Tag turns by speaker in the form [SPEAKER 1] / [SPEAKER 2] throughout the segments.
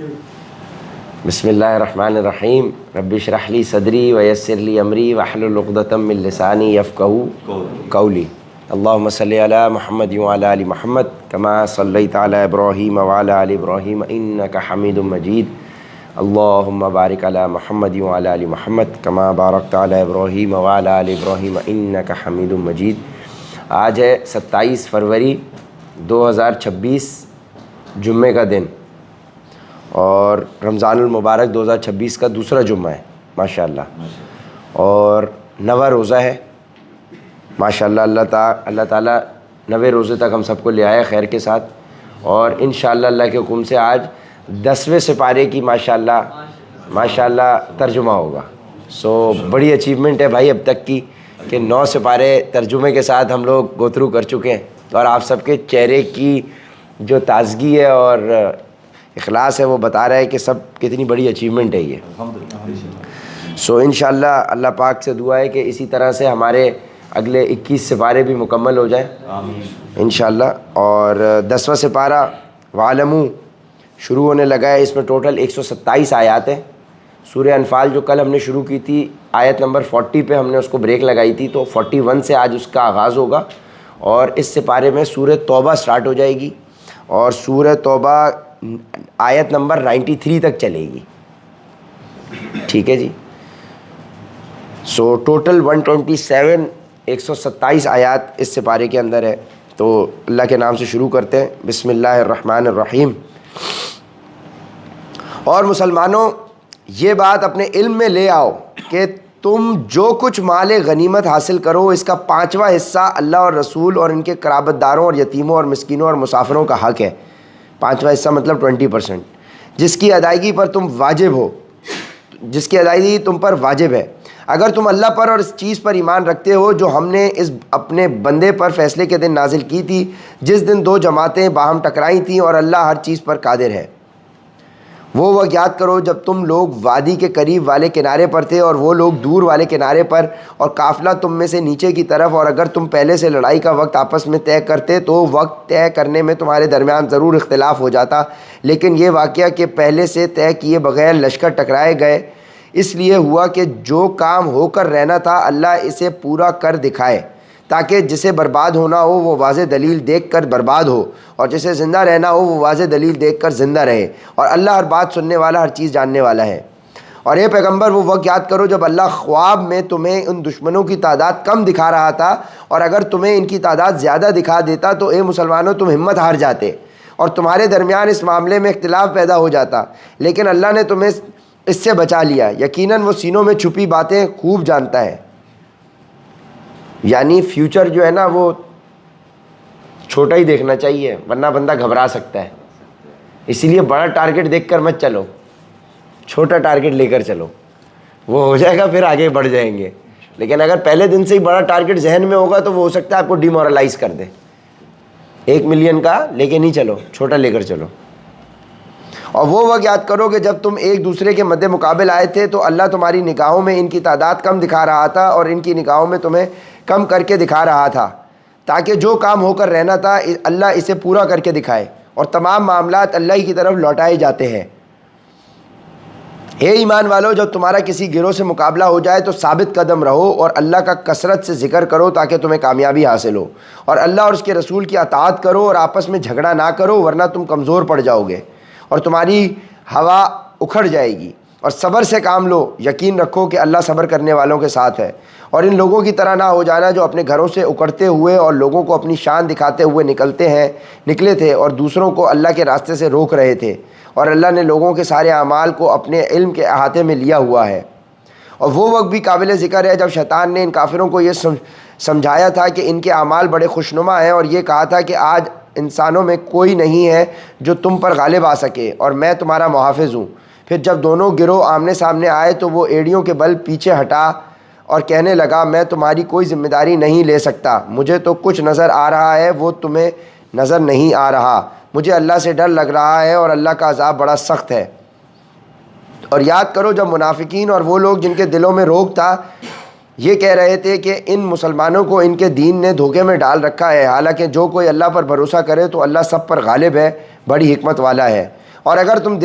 [SPEAKER 1] بسم اللہ الرحمن الرحیم رب اشرح لی صدری ویسر لی امری واحلل عقدۃ من لسانی یفقہوا قولی اللہم صلی علی محمد وعلی آل محمد کما صلیت علی ابراہیم وعلی آل ابراہیم انک حمید مجید اللہم بارک علی محمد وعلی آل محمد کما بارکت علی ابراہیم وعلی آل ابراہیم انک حمید مجید۔ آج ہے 27 فروری 2026 جمعے کا دن اور رمضان المبارک 2026 کا دوسرا جمعہ ہے ماشاءاللہ، اور 9واں روزہ ہے ماشاءاللہ۔ اللہ تعالیٰ 90 روزے تک ہم سب کو لے آئے خیر کے ساتھ، اور انشاءاللہ اللہ کے حکم سے آج 10ویں سپارے کی ماشاءاللہ ترجمہ ہوگا۔ بڑی اچیومنٹ ہے بھائی اب تک کی کہ 9 سپارے ترجمے کے ساتھ ہم لوگ گو تھرو کر چکے ہیں، اور آپ سب کے چہرے کی جو تازگی ہے اور اخلاص ہے وہ بتا رہا ہے کہ سب کتنی بڑی اچیومنٹ ہے یہ۔ انشاءاللہ اللہ پاک سے دعا ہے کہ اسی طرح سے ہمارے اگلے 21 سپارے بھی مکمل ہو جائیں انشاءاللہ۔ اور 10واں سپارہ وَاعْلَمُوا شروع ہونے لگا ہے، اس میں ٹوٹل 127 آیات ہیں۔ سورہ انفال جو کل ہم نے شروع کی تھی آیت نمبر 40 پہ ہم نے اس کو بریک لگائی تھی، تو 41 سے آج اس کا آغاز ہوگا، اور اس سپارے میں سورہ توبہ سٹارٹ ہو جائے گی، اور سورہ توبہ آیت نمبر 93 تک چلے گی، ٹھیک ہے جی۔ ٹوٹل 127 آیات اس سپارے کے اندر ہے۔ تو اللہ کے نام سے شروع کرتے ہیں، بسم اللہ الرحمن الرحیم۔ اور مسلمانوں یہ بات اپنے علم میں لے آؤ کہ تم جو کچھ مال غنیمت حاصل کرو اس کا 5واں حصہ اللہ اور رسول اور ان کے قرابت داروں اور یتیموں اور مسکینوں اور مسافروں کا حق ہے۔ 5واں حصہ مطلب 20%، جس کی ادائیگی تم پر واجب ہے، اگر تم اللہ پر اور اس چیز پر ایمان رکھتے ہو جو ہم نے اس اپنے بندے پر فیصلے کے دن نازل کی تھی، جس دن 2 جماعتیں باہم ٹکرائی تھیں، اور اللہ ہر چیز پر قادر ہے۔ وہ وقت یاد کرو جب تم لوگ وادی کے قریب والے کنارے پر تھے اور وہ لوگ دور والے کنارے پر، اور قافلہ تم میں سے نیچے کی طرف، اور اگر تم پہلے سے لڑائی کا وقت آپس میں طے کرتے تو وقت طے کرنے میں تمہارے درمیان ضرور اختلاف ہو جاتا، لیکن یہ واقعہ کہ پہلے سے طے کیے بغیر لشکر ٹکرائے گئے اس لیے ہوا کہ جو کام ہو کر رہنا تھا اللہ اسے پورا کر دکھائے، تاکہ جسے برباد ہونا ہو وہ واضح دلیل دیکھ کر برباد ہو، اور جسے زندہ رہنا ہو وہ واضح دلیل دیکھ کر زندہ رہے، اور اللہ ہر بات سننے والا، ہر چیز جاننے والا ہے۔ اور اے پیغمبر وہ وقت یاد کرو جب اللہ خواب میں تمہیں ان دشمنوں کی تعداد کم دکھا رہا تھا، اور اگر تمہیں ان کی تعداد زیادہ دکھا دیتا تو اے مسلمانوں تم ہمت ہار جاتے اور تمہارے درمیان اس معاملے میں اختلاف پیدا ہو جاتا، لیکن اللہ نے تمہیں اس سے بچا لیا، یقیناً وہ سینوں میں چھپی باتیں خوب جانتا ہے۔ یعنی فیوچر جو ہے نا وہ چھوٹا ہی دیکھنا چاہیے ورنہ بندہ گھبرا سکتا ہے، اسی لیے بڑا ٹارگٹ دیکھ کر مت چلو، چھوٹا ٹارگٹ لے کر چلو، وہ ہو جائے گا پھر آگے بڑھ جائیں گے۔ لیکن اگر پہلے دن سے ہی بڑا ٹارگٹ ذہن میں ہوگا تو وہ ہو سکتا ہے آپ کو ڈیمورلائز کر دے۔ 1 ملین کا لے کے نہیں چلو، چھوٹا لے کر چلو۔ اور وہ وقت یاد کرو کہ جب تم ایک دوسرے کے مد مقابل آئے تھے تو اللہ تمہاری نگاہوں میں ان کی تعداد کم دکھا رہا تھا اور ان کی نگاہوں میں تمہیں کم کر کے دکھا رہا تھا، تاکہ جو کام ہو کر رہنا تھا اللہ اسے پورا کر کے دکھائے، اور تمام معاملات اللہ ہی کی طرف لوٹائے جاتے ہیں۔ اے ایمان والو جب تمہارا کسی گروہ سے مقابلہ ہو جائے تو ثابت قدم رہو اور اللہ کا کثرت سے ذکر کرو تاکہ تمہیں کامیابی حاصل ہو، اور اللہ اور اس کے رسول کی اطاعت کرو اور آپس میں جھگڑا نہ کرو ورنہ تم کمزور پڑ جاؤ گے اور تمہاری ہوا اکھڑ جائے گی، اور صبر سے کام لو، یقین رکھو کہ اللہ صبر کرنے والوں کے ساتھ ہے۔ اور ان لوگوں کی طرح نہ ہو جانا جو اپنے گھروں سے اکڑتے ہوئے اور لوگوں کو اپنی شان دکھاتے ہوئے نکلے تھے اور دوسروں کو اللہ کے راستے سے روک رہے تھے، اور اللہ نے لوگوں کے سارے اعمال کو اپنے علم کے احاطے میں لیا ہوا ہے۔ اور وہ وقت بھی قابل ذکر ہے جب شیطان نے ان کافروں کو یہ سمجھایا تھا کہ ان کے اعمال بڑے خوشنما ہیں، اور یہ کہا تھا کہ آج انسانوں میں کوئی نہیں ہے جو تم پر غالب آ سکے اور میں تمہارا محافظ ہوں۔ پھر جب دونوں گروہ آمنے سامنے آئے تو وہ ایڑیوں کے بل پیچھے ہٹا اور کہنے لگا میں تمہاری کوئی ذمہ داری نہیں لے سکتا، مجھے تو کچھ نظر آ رہا ہے وہ تمہیں نظر نہیں آ رہا، مجھے اللہ سے ڈر لگ رہا ہے اور اللہ کا عذاب بڑا سخت ہے۔ اور یاد کرو جب منافقین اور وہ لوگ جن کے دلوں میں روگ تھا یہ کہہ رہے تھے کہ ان مسلمانوں کو ان کے دین نے دھوکے میں ڈال رکھا ہے، حالانکہ جو کوئی اللہ پر بھروسہ کرے تو اللہ سب پر غالب ہے، بڑی حکمت والا ہے۔ اور اگر تم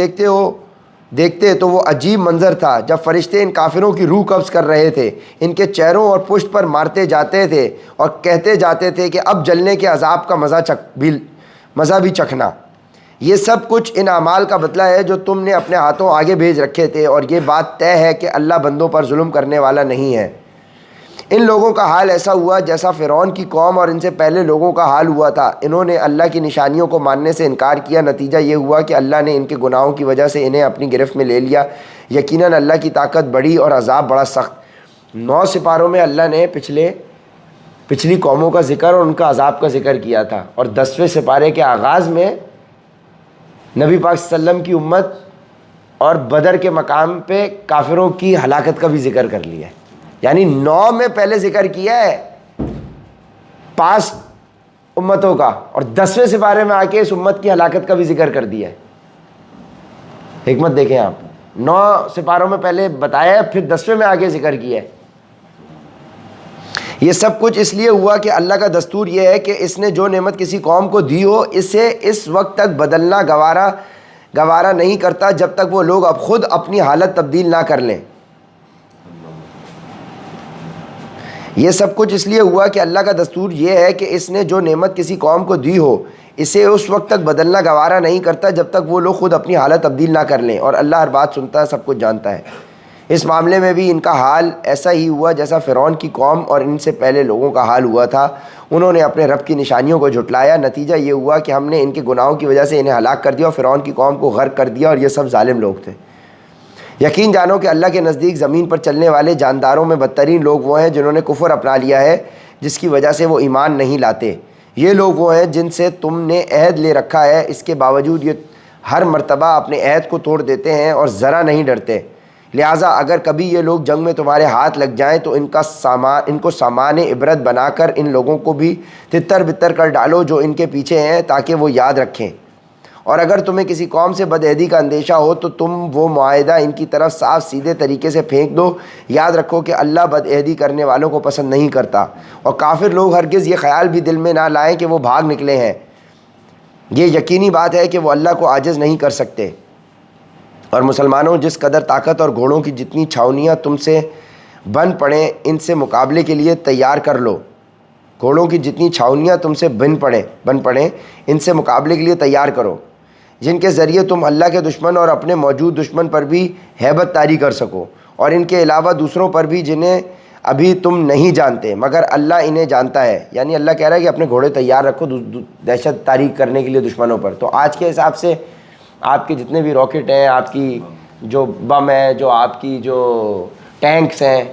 [SPEAKER 1] دیکھتے تو وہ عجیب منظر تھا جب فرشتے ان کافروں کی روح قبض کر رہے تھے، ان کے چہروں اور پشت پر مارتے جاتے تھے اور کہتے جاتے تھے کہ اب جلنے کے عذاب کا مزہ بھی چکھنا۔ یہ سب کچھ ان اعمال کا بدلہ ہے جو تم نے اپنے ہاتھوں آگے بھیج رکھے تھے، اور یہ بات طے ہے کہ اللہ بندوں پر ظلم کرنے والا نہیں ہے۔ ان لوگوں کا حال ایسا ہوا جیسا فرعون کی قوم اور ان سے پہلے لوگوں کا حال ہوا تھا۔ انہوں نے اللہ کی نشانیوں کو ماننے سے انکار کیا، نتیجہ یہ ہوا کہ اللہ نے ان کے گناہوں کی وجہ سے انہیں اپنی گرفت میں لے لیا۔ یقیناً اللہ کی طاقت بڑی اور عذاب بڑا سخت۔ 9 سپاروں میں اللہ نے پچھلی قوموں کا ذکر اور ان کا عذاب کا ذکر کیا تھا، اور 10ویں سپارے کے آغاز میں نبی پاک صلی اللہ علیہ وسلم کی امت اور بدر کے مقام پہ کافروں کی ہلاکت کا بھی ذکر کر لیا ہے۔ یعنی 9 میں پہلے ذکر کیا ہے 5 امتوں کا، اور 10ویں سپارے میں آ کے اس امت کی ہلاکت کا بھی ذکر کر دیا ہے۔ حکمت دیکھیں آپ، 9 سپاروں میں پہلے بتایا ہے، پھر 10ویں میں آگے ذکر کیا ہے۔ یہ سب کچھ اس لیے ہوا کہ اللہ کا دستور یہ ہے کہ اس نے جو نعمت کسی قوم کو دی ہو اسے اس وقت تک بدلنا گوارا نہیں کرتا جب تک وہ لوگ اب خود اپنی حالت تبدیل نہ کر لیں۔ یہ سب کچھ اس لیے ہوا کہ اللہ کا دستور یہ ہے کہ اس نے جو نعمت کسی قوم کو دی ہو اسے اس وقت تک بدلنا گوارا نہیں کرتا جب تک وہ لوگ خود اپنی حالت تبدیل نہ کر لیں، اور اللہ ہر بات سنتا ہے، سب کچھ جانتا ہے۔ اس معاملے میں بھی ان کا حال ایسا ہی ہوا جیسا فرعون کی قوم اور ان سے پہلے لوگوں کا حال ہوا تھا۔ انہوں نے اپنے رب کی نشانیوں کو جھٹلایا، نتیجہ یہ ہوا کہ ہم نے ان کے گناہوں کی وجہ سے انہیں ہلاک کر دیا اور فرعون کی قوم کو غرق کر دیا، اور یہ سب ظالم لوگ تھے۔ یقین جانو کہ اللہ کے نزدیک زمین پر چلنے والے جانداروں میں بدترین لوگ وہ ہیں جنہوں نے کفر اپنا لیا ہے، جس کی وجہ سے وہ ایمان نہیں لاتے۔ یہ لوگ وہ ہیں جن سے تم نے عہد لے رکھا ہے، اس کے باوجود یہ ہر مرتبہ اپنے عہد کو توڑ دیتے ہیں اور ذرا نہیں ڈرتے۔ لہٰذا اگر کبھی یہ لوگ جنگ میں تمہارے ہاتھ لگ جائیں تو ان کو سامان عبرت بنا کر ان لوگوں کو بھی تتر بتر کر ڈالو جو ان کے پیچھے ہیں، تاکہ وہ یاد رکھیں۔ اور اگر تمہیں کسی قوم سے بدعہدی کا اندیشہ ہو تو تم وہ معاہدہ ان کی طرف صاف سیدھے طریقے سے پھینک دو۔ یاد رکھو کہ اللہ بدعہدی کرنے والوں کو پسند نہیں کرتا، اور کافر لوگ ہرگز یہ خیال بھی دل میں نہ لائیں کہ وہ بھاگ نکلے ہیں۔ یہ یقینی بات ہے کہ وہ اللہ کو عاجز نہیں کر سکتے۔ اور مسلمانوں، جس قدر طاقت اور گھوڑوں کی جتنی چھاؤنیاں تم سے بن پڑیں ان سے مقابلے کے لیے تیار کر لو۔ گھوڑوں کی جتنی چھاؤنیاں تم سے بن پڑیں ان سے مقابلے کے لیے تیار کرو، جن کے ذریعے تم اللہ کے دشمن اور اپنے موجود دشمن پر بھی ہیبت طاری کر سکو، اور ان کے علاوہ دوسروں پر بھی جنہیں ابھی تم نہیں جانتے مگر اللہ انہیں جانتا ہے۔ یعنی اللہ کہہ رہا ہے کہ اپنے گھوڑے تیار رکھو دہشت طاری کرنے کے لیے دشمنوں پر۔ تو آج کے حساب سے آپ کے جتنے بھی راکٹ ہیں، آپ کی جو بم ہے، جو آپ کی جو ٹینکس ہیں،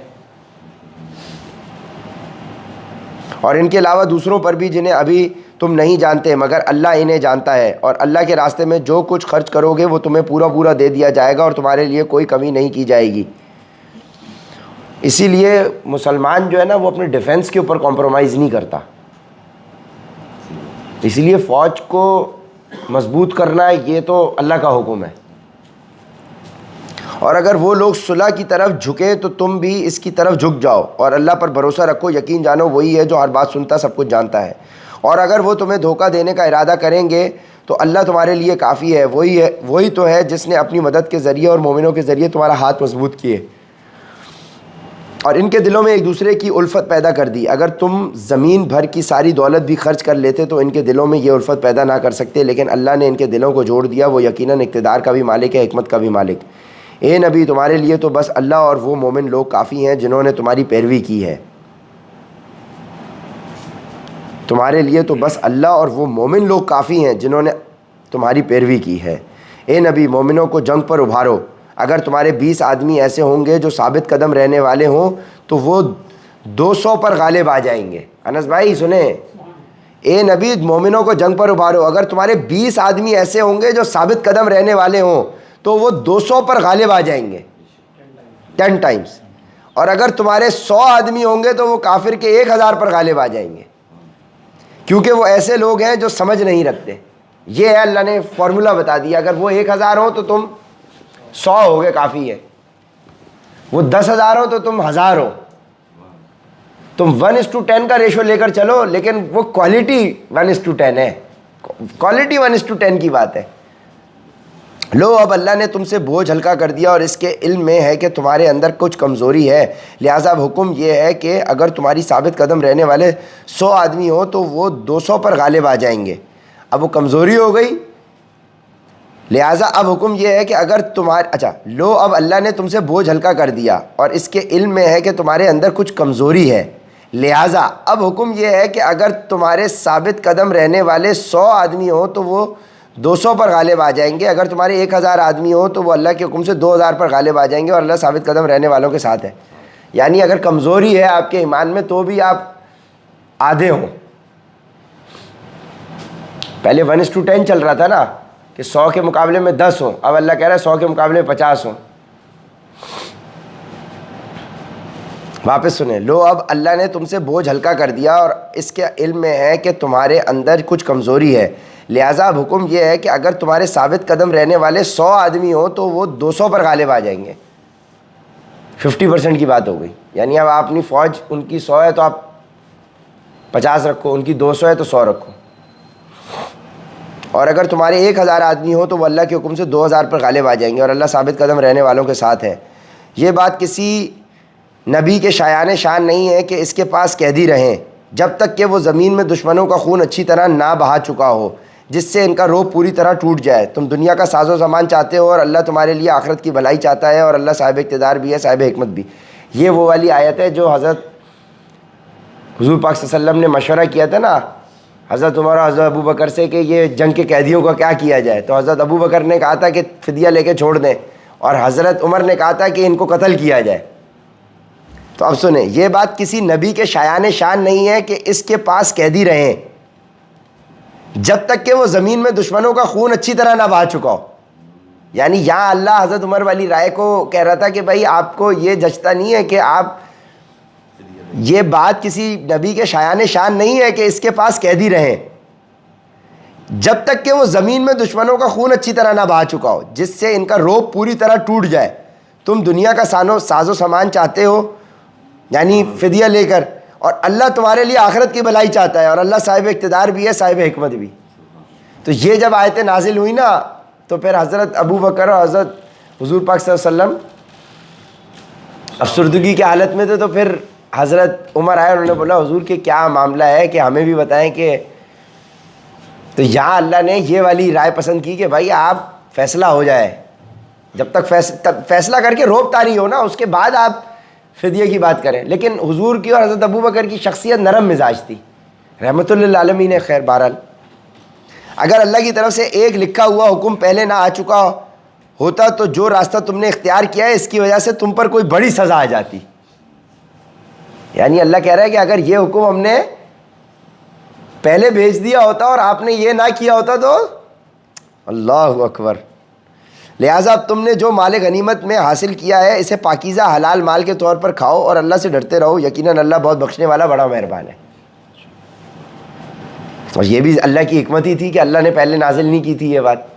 [SPEAKER 1] اور ان کے علاوہ دوسروں پر بھی جنہیں ابھی تم نہیں جانتے مگر اللہ انہیں جانتا ہے، اور اللہ کے راستے میں جو کچھ خرچ کرو گے وہ تمہیں پورا پورا دے دیا جائے گا، اور تمہارے لیے کوئی کمی نہیں کی جائے گی۔ اسی لیے مسلمان جو ہے نا وہ اپنے ڈیفنس کے اوپر کمپرومائز نہیں کرتا، اسی لیے فوج کو مضبوط کرنا یہ تو اللہ کا حکم ہے، اور اگر وہ لوگ صلح کی طرف جھکے تو تم بھی اس کی طرف جھک جاؤ، اور اللہ پر بھروسہ رکھو، یقین جانو وہی ہے جو ہر بات سنتا، سب کچھ جانتا ہے۔ اور اگر وہ تمہیں دھوکہ دینے کا ارادہ کریں گے تو اللہ تمہارے لیے کافی ہے، وہی تو ہے جس نے اپنی مدد کے ذریعے اور مومنوں کے ذریعے تمہارا ہاتھ مضبوط کیے اور ان کے دلوں میں ایک دوسرے کی الفت پیدا کر دی۔ اگر تم زمین بھر کی ساری دولت بھی خرچ کر لیتے تو ان کے دلوں میں یہ الفت پیدا نہ کر سکتے، لیکن اللہ نے ان کے دلوں کو جوڑ دیا۔ وہ یقیناً اقتدار کا بھی مالک ہے، حکمت کا بھی مالک۔ اے نبی، تمہارے لیے تو بس اللہ اور وہ مومن لوگ کافی ہیں جنہوں نے تمہاری پیروی کی ہے۔ تمہارے لیے تو بس اللہ اور وہ مومن لوگ کافی ہیں جنہوں نے تمہاری پیروی کی ہے۔ اے نبی، مومنوں کو جنگ پر ابھارو۔ اگر تمہارے 20 آدمی ایسے ہوں گے جو ثابت قدم رہنے والے ہوں تو وہ 200 پر غالب آ جائیں گے۔ انس بھائی سنیں، اے نبی مومنوں کو جنگ پر ابھارو، اگر تمہارے 20 آدمی ایسے ہوں گے جو ثابت قدم رہنے والے ہوں تو وہ 200 پر غالب آ جائیں گے 10 ٹائمز، اور اگر تمہارے 100 آدمی ہوں گے تو وہ کافر کے 1000 پر غالب آ جائیں گے، کیونکہ وہ ایسے لوگ ہیں جو سمجھ نہیں رکھتے۔ یہ ہے اللہ نے فارمولہ بتا دیا، اگر وہ 1000 ہو تو تم 100 ہو گے، کافی ہے۔ وہ 10,000 ہو تو تم 1000 ہو۔ تم 1:10 کا ریشو لے کر چلو، لیکن وہ کوالٹی 1:10 ہے، کوالٹی 1:10 کی بات ہے۔ لو اب اللہ نے تم سے بوجھ ہلکا کر دیا اور اس کے علم میں ہے کہ تمہارے اندر کچھ کمزوری ہے، لہٰذا اب حکم یہ ہے کہ اگر تمہاری ثابت قدم رہنے والے 100 آدمی ہوں تو وہ 200 پر غالب آ جائیں گے۔ اب وہ کمزوری ہو گئی، لہٰذا اب حکم یہ ہے کہ اگر لو اب اللہ نے تم سے بوجھ ہلکا کر دیا اور اس کے علم میں ہے کہ تمہارے اندر کچھ کمزوری ہے، لہٰذا اب حکم یہ ہے کہ اگر تمہارے ثابت قدم رہنے والے 100 آدمی ہوں تو وہ 200 پر غالب آ جائیں گے، اگر تمہارے 1000 آدمی ہوں تو وہ اللہ کے حکم سے 2000 پر غالب آ جائیں گے، اور اللہ ثابت قدم رہنے والوں کے ساتھ ہے۔ یعنی اگر کمزوری ہے آپ کے ایمان میں تو بھی آپ آدھے ہوں۔ پہلے 1:10 چل رہا تھا نا کہ 100 کے مقابلے میں 10 ہوں، اب اللہ کہہ رہا ہے 100 کے مقابلے میں 50 ہوں۔ واپس سنیں، لو اب اللہ نے تم سے بوجھ ہلکا کر دیا اور اس کے علم میں ہے کہ تمہارے اندر کچھ کمزوری ہے، لہٰذا اب حکم یہ ہے کہ اگر تمہارے ثابت قدم رہنے والے 100 آدمی ہوں تو وہ 200 پر غالب آ جائیں گے۔ 50% کی بات ہو گئی، یعنی اب اپنی فوج ان کی 100 ہے تو آپ 50 رکھو، ان کی 200 ہے تو 100 رکھو، اور اگر تمہارے 1000 آدمی ہوں تو وہ اللہ کے حکم سے 2000 پر غالب آ جائیں گے، اور اللہ ثابت قدم رہنے والوں کے ساتھ ہے۔ یہ بات کسی نبی کے شایان شان نہیں ہے کہ اس کے پاس قیدی رہیں جب تک کہ وہ زمین میں دشمنوں کا خون اچھی طرح نہ بہا چکا ہو، جس سے ان کا روب پوری طرح ٹوٹ جائے۔ تم دنیا کا ساز و سامان چاہتے ہو اور اللہ تمہارے لیے آخرت کی بھلائی چاہتا ہے، اور اللہ صاحب اقتدار بھی ہے، صاحب حکمت بھی۔ یہ وہ والی آیت ہے جو حضرت حضور پاک صلی اللہ علیہ وسلم نے مشورہ کیا تھا نا حضرت عمر اور حضرت ابو بکر سے کہ یہ جنگ کے قیدیوں کا کیا کیا جائے، تو حضرت ابو بکر نے کہا تھا کہ فدیہ لے کے چھوڑ دیں، اور حضرت عمر نے کہا تھا کہ ان کو قتل کیا جائے۔ تو اب سنیں، یہ بات کسی نبی کے شایان شان نہیں ہے کہ اس کے پاس قیدی رہیں جب تک کہ وہ زمین میں دشمنوں کا خون اچھی طرح نہ بہا چکا ہو۔ یعنی یہاں اللہ حضرت عمر والی رائے کو کہہ رہا تھا کہ بھائی آپ کو یہ جچتا نہیں ہے کہ آپ، یہ بات کسی نبی کے شایان شان نہیں ہے کہ اس کے پاس قیدی رہیں جب تک کہ وہ زمین میں دشمنوں کا خون اچھی طرح نہ بہا چکا ہو، جس سے ان کا روب پوری طرح ٹوٹ جائے۔ تم دنیا کا ساز و سامان چاہتے ہو، یعنی فدیہ لے کر، اور اللہ تمہارے لیے آخرت کی بھلائی چاہتا ہے، اور اللہ صاحب اقتدار بھی ہے، صاحب حکمت بھی۔ تو یہ جب آیتیں نازل ہوئی نا تو پھر حضرت ابو بکر اور حضرت حضور پاک صلی اللہ علیہ وسلم افسردگی کی حالت میں تھے، تو پھر حضرت عمر آئے، انہوں نے بولا حضور کہ کیا معاملہ ہے کہ ہمیں بھی بتائیں کہ، تو یہاں اللہ نے یہ والی رائے پسند کی کہ بھائی آپ فیصلہ ہو جائے، جب تک فیصلہ کر کے روب طاری ہو نا اس کے بعد آپ فدیہ کی بات کریں۔ لیکن حضور کی اور حضرت ابو بکر کی شخصیت نرم مزاج تھی، رحمۃ للعالمین۔ خیر بہرحال اگر اللہ کی طرف سے ایک لکھا ہوا حکم پہلے نہ آ چکا ہوتا تو جو راستہ تم نے اختیار کیا ہے اس کی وجہ سے تم پر کوئی بڑی سزا آ جاتی۔ یعنی اللہ کہہ رہا ہے کہ اگر یہ حکم ہم نے پہلے بھیج دیا ہوتا اور آپ نے یہ نہ کیا ہوتا تو اللہ اکبر۔ لہٰذا اب تم نے جو مال غنیمت میں حاصل کیا ہے اسے پاکیزہ حلال مال کے طور پر کھاؤ اور اللہ سے ڈرتے رہو، یقیناً اللہ بہت بخشنے والا بڑا مہربان ہے۔ اور یہ بھی اللہ کی حکمت ہی تھی کہ اللہ نے پہلے نازل نہیں کی تھی یہ بات۔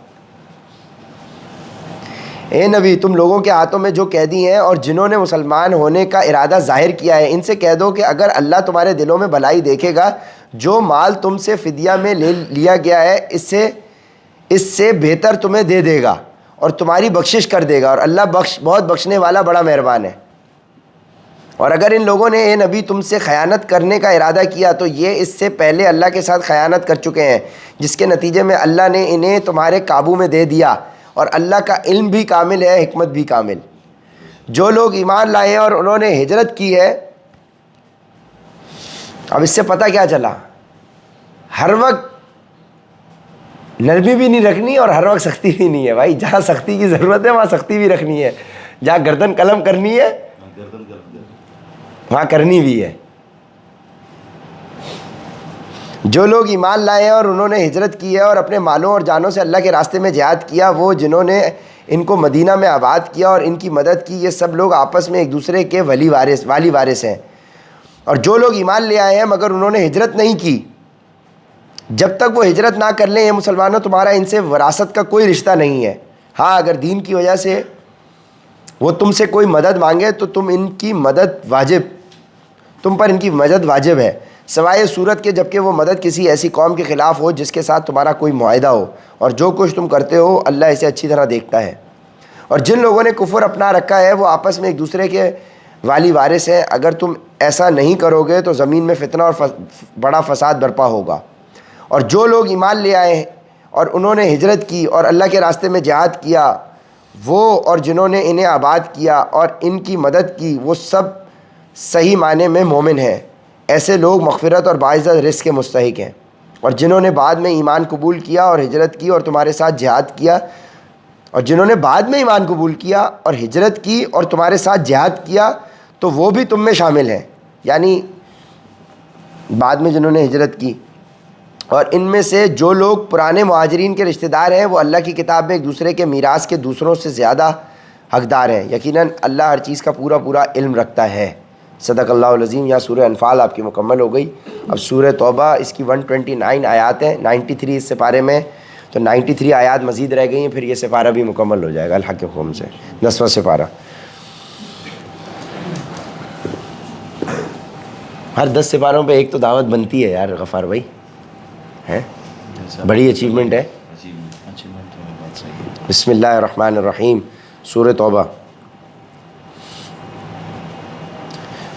[SPEAKER 1] اے نبی، تم لوگوں کے ہاتھوں میں جو قیدی ہیں اور جنہوں نے مسلمان ہونے کا ارادہ ظاہر کیا ہے ان سے کہہ دو کہ اگر اللہ تمہارے دلوں میں بھلائی دیکھے گا، جو مال تم سے فدیہ میں لے لیا گیا ہے اس سے بہتر تمہیں دے دے گا اور تمہاری بخشش کر دے گا، اور اللہ بہت بخشنے والا بڑا مہربان ہے۔ اور اگر ان لوگوں نے اے نبی تم سے خیانت کرنے کا ارادہ کیا تو یہ اس سے پہلے اللہ کے ساتھ خیانت کر چکے ہیں، جس کے نتیجے میں اللہ نے انہیں تمہارے قابو میں دے دیا، اور اللہ کا علم بھی کامل ہے، حکمت بھی کامل۔ جو لوگ ایمان لائے ہیں اور انہوں نے ہجرت کی ہے، اب اس سے پتہ کیا چلا، ہر وقت نرمی بھی نہیں رکھنی اور ہر وقت سختی بھی نہیں ہے۔ بھائی جہاں سختی کی ضرورت ہے وہاں سختی بھی رکھنی ہے، جہاں گردن قلم کرنی ہے وہاں کرنی بھی ہے۔ جو لوگ ایمان لائے ہیں اور انہوں نے ہجرت کی ہے اور اپنے مالوں اور جانوں سے اللہ کے راستے میں جہاد کیا، وہ جنہوں نے ان کو مدینہ میں آباد کیا اور ان کی مدد کی، یہ سب لوگ آپس میں ایک دوسرے کے والی وارث ہیں۔ اور جو لوگ ایمان لے آئے ہیں مگر انہوں نے ہجرت نہیں کی، جب تک وہ ہجرت نہ کر لیں، یہ مسلمانوں تمہارا ان سے وراثت کا کوئی رشتہ نہیں ہے۔ ہاں اگر دین کی وجہ سے وہ تم سے کوئی مدد مانگے تو تم پر ان کی مدد واجب ہے۔ سوائے صورت کے جب کہ وہ مدد کسی ایسی قوم کے خلاف ہو جس کے ساتھ تمہارا کوئی معاہدہ ہو، اور جو کچھ تم کرتے ہو اللہ اسے اچھی طرح دیکھتا ہے۔ اور جن لوگوں نے کفر اپنا رکھا ہے وہ آپس میں ایک دوسرے کے والی وارث ہیں، اگر تم ایسا نہیں کرو گے تو زمین میں فتنہ اور بڑا فساد برپا ہوگا۔ اور جو لوگ ایمان لے آئے ہیں اور انہوں نے ہجرت کی اور اللہ کے راستے میں جہاد کیا، وہ اور جنہوں نے انہیں آباد کیا اور ان کی مدد کی، وہ سب صحیح معنی میں مومن ہیں۔ ایسے لوگ مغفرت اور باعزت رزق کے مستحق ہیں۔ اور جنہوں نے بعد میں ایمان قبول کیا اور ہجرت کی اور تمہارے ساتھ جہاد کیا، اور جنہوں نے بعد میں ایمان قبول کیا اور ہجرت کی اور تمہارے ساتھ جہاد کیا تو وہ بھی تم میں شامل ہیں، یعنی بعد میں جنہوں نے ہجرت کی۔ اور ان میں سے جو لوگ پرانے مہاجرین کے رشتہ دار ہیں وہ اللہ کی کتاب میں ایک دوسرے کے میراث کے دوسروں سے زیادہ حقدار ہیں، یقیناً اللہ ہر چیز کا پورا پورا علم رکھتا ہے۔ صدق اللہ العظیم۔ یا سورہ انفال آپ کی مکمل ہو گئی۔ اب سورہ توبہ، اس کی 129 آیات ہیں، 93 اس سپارے میں، تو 93 آیات مزید رہ گئی ہیں، پھر یہ سپارہ بھی مکمل ہو جائے گا الحق کے حکم سے، 10واں سپارہ۔ ہر 10 سپاروں پہ ایک تو دعوت بنتی ہے یار غفار بھائی، ہے بڑی اچیومنٹ ہے۔ بسم اللہ الرحمن الرحیم، سورہ توبہ۔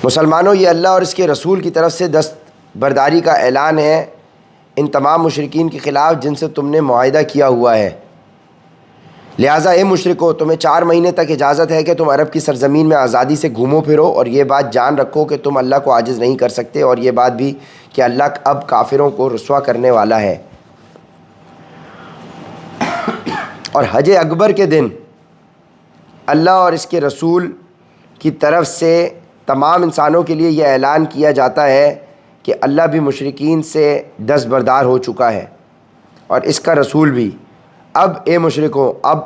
[SPEAKER 1] مسلمانوں، یہ اللہ اور اس کے رسول کی طرف سے دستبرداری کا اعلان ہے ان تمام مشرکین کے خلاف جن سے تم نے معاہدہ کیا ہوا ہے۔ لہٰذا اے مشرکو، تمہیں 4 مہینے تک اجازت ہے کہ تم عرب کی سرزمین میں آزادی سے گھومو پھرو، اور یہ بات جان رکھو کہ تم اللہ کو عاجز نہیں کر سکتے، اور یہ بات بھی کہ اللہ اب کافروں کو رسوا کرنے والا ہے۔ اور حج اکبر کے دن اللہ اور اس کے رسول کی طرف سے تمام انسانوں کے لیے یہ اعلان کیا جاتا ہے کہ اللہ بھی مشرکین سے دستبردار ہو چکا ہے، اور اس کا رسول بھی۔ اب اے مشرکوں، اب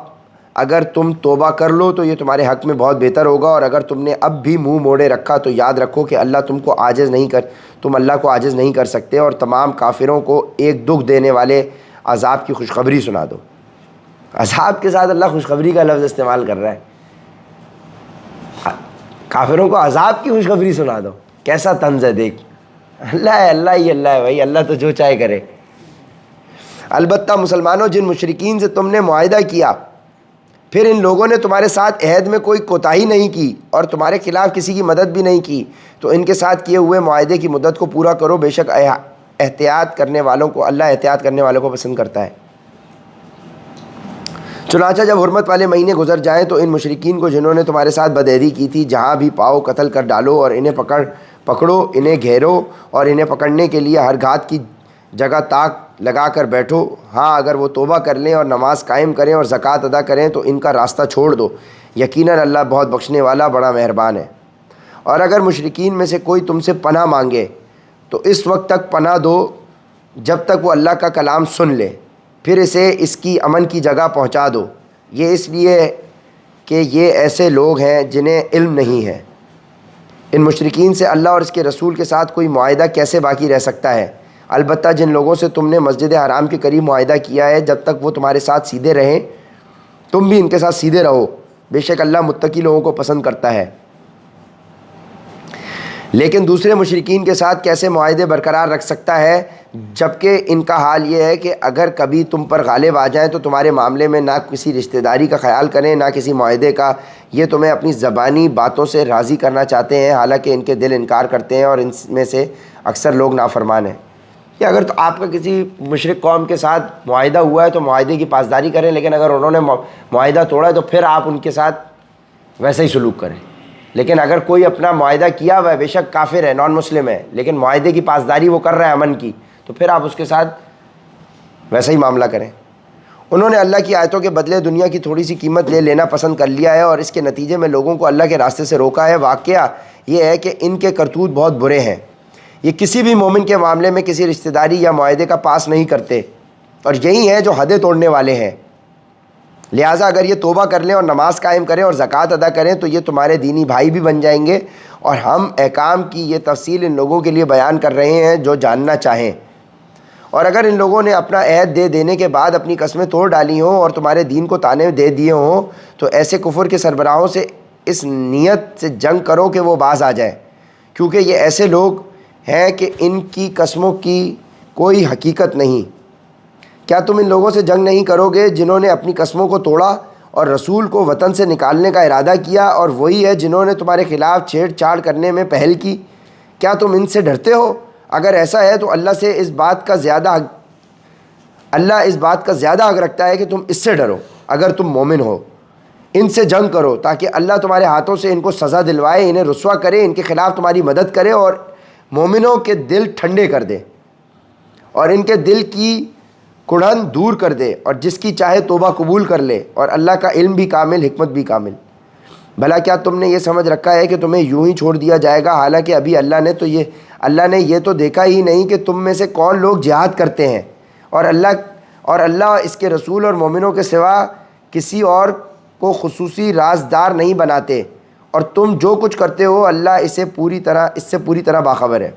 [SPEAKER 1] اگر تم توبہ کر لو تو یہ تمہارے حق میں بہت بہتر ہوگا، اور اگر تم نے اب بھی منہ موڑے رکھا تو یاد رکھو کہ اللہ تم اللہ کو عاجز نہیں کر سکتے، اور تمام کافروں کو ایک دکھ دینے والے عذاب کی خوشخبری سنا دو۔ عذاب کے ساتھ اللہ خوشخبری کا لفظ استعمال کر رہا ہے، کافروں کو عذاب کی خوشخبری سنا دو، کیسا طنز ہے دیکھ۔ اللہ ہے، اللہ ہی اللہ ہے بھائی، اللہ تو جو چاہے کرے۔ البتہ مسلمانوں، جن مشرکین سے تم نے معاہدہ کیا پھر ان لوگوں نے تمہارے ساتھ عہد میں کوئی کوتاہی نہیں کی اور تمہارے خلاف کسی کی مدد بھی نہیں کی، تو ان کے ساتھ کیے ہوئے معاہدے کی مدت کو پورا کرو، بے شک احتیاط کرنے والوں کو اللہ احتیاط کرنے والوں کو پسند کرتا ہے۔ چنانچہ جب حرمت والے مہینے گزر جائیں تو ان مشرکین کو جنہوں نے تمہارے ساتھ بدعہدی کی تھی جہاں بھی پاؤ قتل کر ڈالو، اور انہیں پکڑو، انہیں گھیرو، اور انہیں پکڑنے کے لیے ہر گھات کی جگہ تاک لگا کر بیٹھو۔ ہاں، اگر وہ توبہ کر لیں اور نماز قائم کریں اور زکوٰۃ ادا کریں تو ان کا راستہ چھوڑ دو، یقیناً اللہ بہت بخشنے والا بڑا مہربان ہے۔ اور اگر مشرکین میں سے کوئی تم سے پناہ مانگے تو اس وقت تک پناہ دو جب تک وہ اللہ کا کلام سن لے، پھر اسے اس کی امن کی جگہ پہنچا دو، یہ اس لیے کہ یہ ایسے لوگ ہیں جنہیں علم نہیں ہے۔ ان مشرکین سے اللہ اور اس کے رسول کے ساتھ کوئی معاہدہ کیسے باقی رہ سکتا ہے؟ البتہ جن لوگوں سے تم نے مسجد حرام کے قریب معاہدہ کیا ہے، جب تک وہ تمہارے ساتھ سیدھے رہیں تم بھی ان کے ساتھ سیدھے رہو، بے شک اللہ متقی لوگوں کو پسند کرتا ہے۔ لیکن دوسرے مشرکین کے ساتھ کیسے معاہدے برقرار رکھ سکتا ہے جبکہ ان کا حال یہ ہے کہ اگر کبھی تم پر غالب آ جائیں تو تمہارے معاملے میں نہ کسی رشتہ داری کا خیال کریں نہ کسی معاہدے کا، یہ تمہیں اپنی زبانی باتوں سے راضی کرنا چاہتے ہیں، حالانکہ ان کے دل انکار کرتے ہیں اور ان میں سے اکثر لوگ نافرمان ہیں۔ کہ اگر تو آپ کا کسی مشرک قوم کے ساتھ معاہدہ ہوا ہے تو معاہدے کی پاسداری کریں، لیکن اگر انہوں نے معاہدہ توڑا ہے تو پھر آپ ان کے ساتھ ویسا ہی سلوک کریں۔ لیکن اگر کوئی اپنا معاہدہ کیا ہوا ہے، بے شک کافر ہے، نان مسلم ہے، لیکن معاہدے کی پاسداری وہ کر رہا ہے امن کی، تو پھر آپ اس کے ساتھ ویسا ہی معاملہ کریں۔ انہوں نے اللہ کی آیتوں کے بدلے دنیا کی تھوڑی سی قیمت لے لینا پسند کر لیا ہے اور اس کے نتیجے میں لوگوں کو اللہ کے راستے سے روکا ہے۔ واقعہ یہ ہے کہ ان کے کرتوت بہت برے ہیں، یہ کسی بھی مومن کے معاملے میں کسی رشتہ داری یا معاہدے کا پاس نہیں کرتے، اور یہی ہیں جو حدیں توڑنے والے ہیں۔ لہٰذا اگر یہ توبہ کر لیں اور نماز قائم کریں اور زکوٰۃ ادا کریں تو یہ تمہارے دینی بھائی بھی بن جائیں گے، اور ہم احکام کی یہ تفصیل ان لوگوں کے لیے بیان کر رہے ہیں جو جاننا چاہیں۔ اور اگر ان لوگوں نے اپنا عہد دے دینے کے بعد اپنی قسمیں توڑ ڈالی ہوں اور تمہارے دین کو تانے دے دیے ہوں تو ایسے کفر کے سربراہوں سے اس نیت سے جنگ کرو کہ وہ باز آ جائیں، کیونکہ یہ ایسے لوگ ہے کہ ان کی قسموں کی کوئی حقیقت نہیں. کیا تم ان لوگوں سے جنگ نہیں کرو گے جنہوں نے اپنی قسموں کو توڑا اور رسول کو وطن سے نکالنے کا ارادہ کیا، اور وہی ہے جنہوں نے تمہارے خلاف چھیڑ چھاڑ کرنے میں پہل کی؟ کیا تم ان سے ڈرتے ہو؟ اگر ایسا ہے تو اللہ اس بات کا زیادہ حق رکھتا ہے کہ تم اس سے ڈرو. اگر تم مومن ہو ان سے جنگ کرو تاکہ اللہ تمہارے ہاتھوں سے ان کو سزا دلوائے، انہیں رسوا کرے، ان کے خلاف تمہاری مدد کرے اور مومنوں کے دل ٹھنڈے کر دے اور ان کے دل کی کڑھن دور کر دے، اور جس کی چاہے توبہ قبول کر لے. اور اللہ کا علم بھی کامل، حکمت بھی کامل. بھلا کیا تم نے یہ سمجھ رکھا ہے کہ تمہیں یوں ہی چھوڑ دیا جائے گا، حالانکہ ابھی اللہ نے یہ تو دیکھا ہی نہیں کہ تم میں سے کون لوگ جہاد کرتے ہیں، اور اللہ اس کے رسول اور مومنوں کے سوا کسی اور کو خصوصی رازدار نہیں بناتے، اور تم جو کچھ کرتے ہو اللہ اس سے پوری طرح باخبر ہے.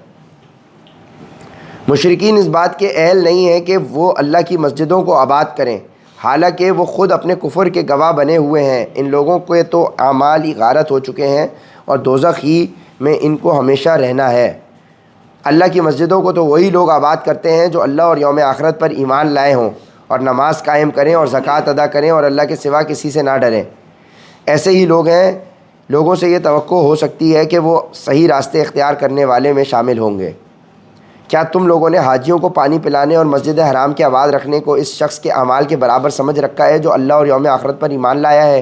[SPEAKER 1] مشرکین اس بات کے اہل نہیں ہیں کہ وہ اللہ کی مسجدوں کو آباد کریں، حالانکہ وہ خود اپنے کفر کے گواہ بنے ہوئے ہیں. ان لوگوں کے تو اعمال ہی غارت ہو چکے ہیں اور دوزخ ہی میں ان کو ہمیشہ رہنا ہے. اللہ کی مسجدوں کو تو وہی لوگ آباد کرتے ہیں جو اللہ اور یوم آخرت پر ایمان لائے ہوں اور نماز قائم کریں اور زکوٰۃ ادا کریں اور اللہ کے سوا کسی سے نہ ڈریں. ایسے ہی لوگ ہیں، لوگوں سے یہ توقع ہو سکتی ہے کہ وہ صحیح راستے اختیار کرنے والے میں شامل ہوں گے. کیا تم لوگوں نے حاجیوں کو پانی پلانے اور مسجد حرام کی آواز رکھنے کو اس شخص کے اعمال کے برابر سمجھ رکھا ہے جو اللہ اور یوم آخرت پر ایمان لایا ہے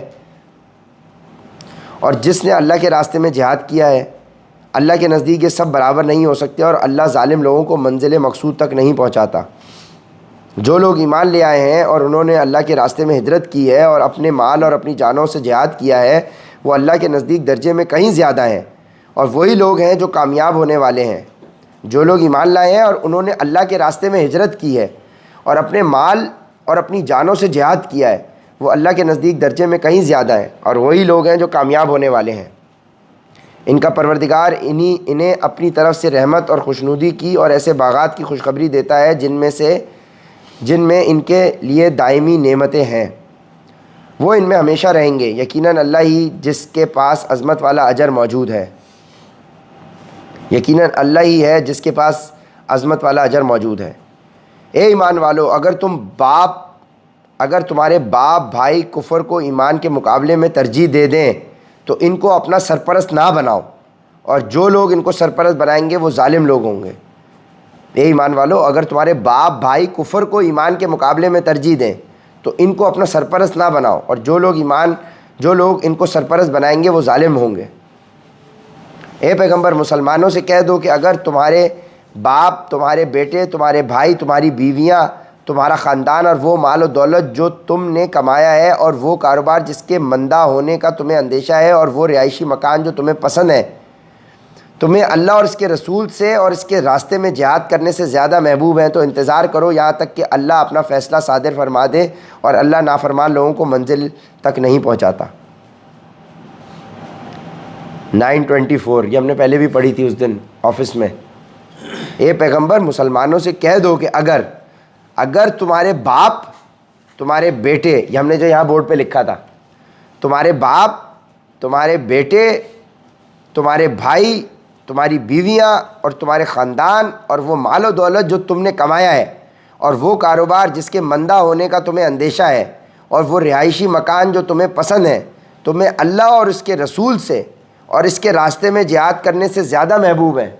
[SPEAKER 1] اور جس نے اللہ کے راستے میں جہاد کیا ہے؟ اللہ کے نزدیک یہ سب برابر نہیں ہو سکتے، اور اللہ ظالم لوگوں کو منزل مقصود تک نہیں پہنچاتا. جو لوگ ایمان لے آئے ہیں اور انہوں نے اللہ کے راستے میں ہجرت کی ہے اور اپنے مال اور اپنی جانوں سے جہاد کیا ہے، وہ اللہ کے نزدیک درجے میں کہیں زیادہ ہیں، اور وہی لوگ ہیں جو کامیاب ہونے والے ہیں. جو لوگ ایمان لائے ہیں اور انہوں نے اللہ کے راستے میں ہجرت کی ہے اور اپنے مال اور اپنی جانوں سے جہاد کیا ہے، وہ اللہ کے نزدیک درجے میں کہیں زیادہ ہیں، اور وہی لوگ ہیں جو کامیاب ہونے والے ہیں. ان کا پروردگار انہیں اپنی طرف سے رحمت اور خوشنودی کی اور ایسے باغات کی خوشخبری دیتا ہے جن میں ان کے لیے دائمی نعمتیں ہیں، وہ ان میں ہمیشہ رہیں گے. یقیناً اللہ ہی جس کے پاس عظمت والا اجر موجود ہے. یقیناً اللہ ہی ہے جس کے پاس عظمت والا اجر موجود ہے. اے ایمان والو، اگر تمہارے باپ بھائی کفر کو ایمان کے مقابلے میں ترجیح دے دیں تو ان کو اپنا سرپرست نہ بناؤ، اور جو لوگ ان کو سرپرست بنائیں گے وہ ظالم لوگ ہوں گے. اے ایمان والو، اگر تمہارے باپ بھائی کفر کو ایمان کے مقابلے میں ترجیح دیں تو ان کو اپنا سرپرست نہ بناؤ، اور جو لوگ ان کو سرپرست بنائیں گے وہ ظالم ہوں گے. اے پیغمبر، مسلمانوں سے کہہ دو کہ اگر تمہارے باپ، تمہارے بیٹے، تمہارے بھائی، تمہاری بیویاں، تمہارا خاندان اور وہ مال و دولت جو تم نے کمایا ہے، اور وہ کاروبار جس کے مندہ ہونے کا تمہیں اندیشہ ہے، اور وہ رہائشی مکان جو تمہیں پسند ہے، تمہیں اللہ اور اس کے رسول سے اور اس کے راستے میں جہاد کرنے سے زیادہ محبوب ہیں، تو انتظار کرو یہاں تک کہ اللہ اپنا فیصلہ صادر فرما دے، اور اللہ نافرمان لوگوں کو منزل تک نہیں پہنچاتا. 9:24 یہ ہم نے پہلے بھی پڑھی تھی اس دن آفس میں. اے پیغمبر، مسلمانوں سے کہہ دو کہ اگر تمہارے باپ، تمہارے بیٹے، یہ ہم نے جو یہاں بورڈ پہ لکھا تھا، تمہارے باپ، تمہارے بیٹے، تمہارے بھائی، تمہاری بیویاں اور تمہارے خاندان اور وہ مال و دولت جو تم نے کمایا ہے، اور وہ کاروبار جس کے مندہ ہونے کا تمہیں اندیشہ ہے، اور وہ رہائشی مکان جو تمہیں پسند ہے، تمہیں اللہ اور اس کے رسول سے اور اس کے راستے میں جہاد کرنے سے زیادہ محبوب ہیں،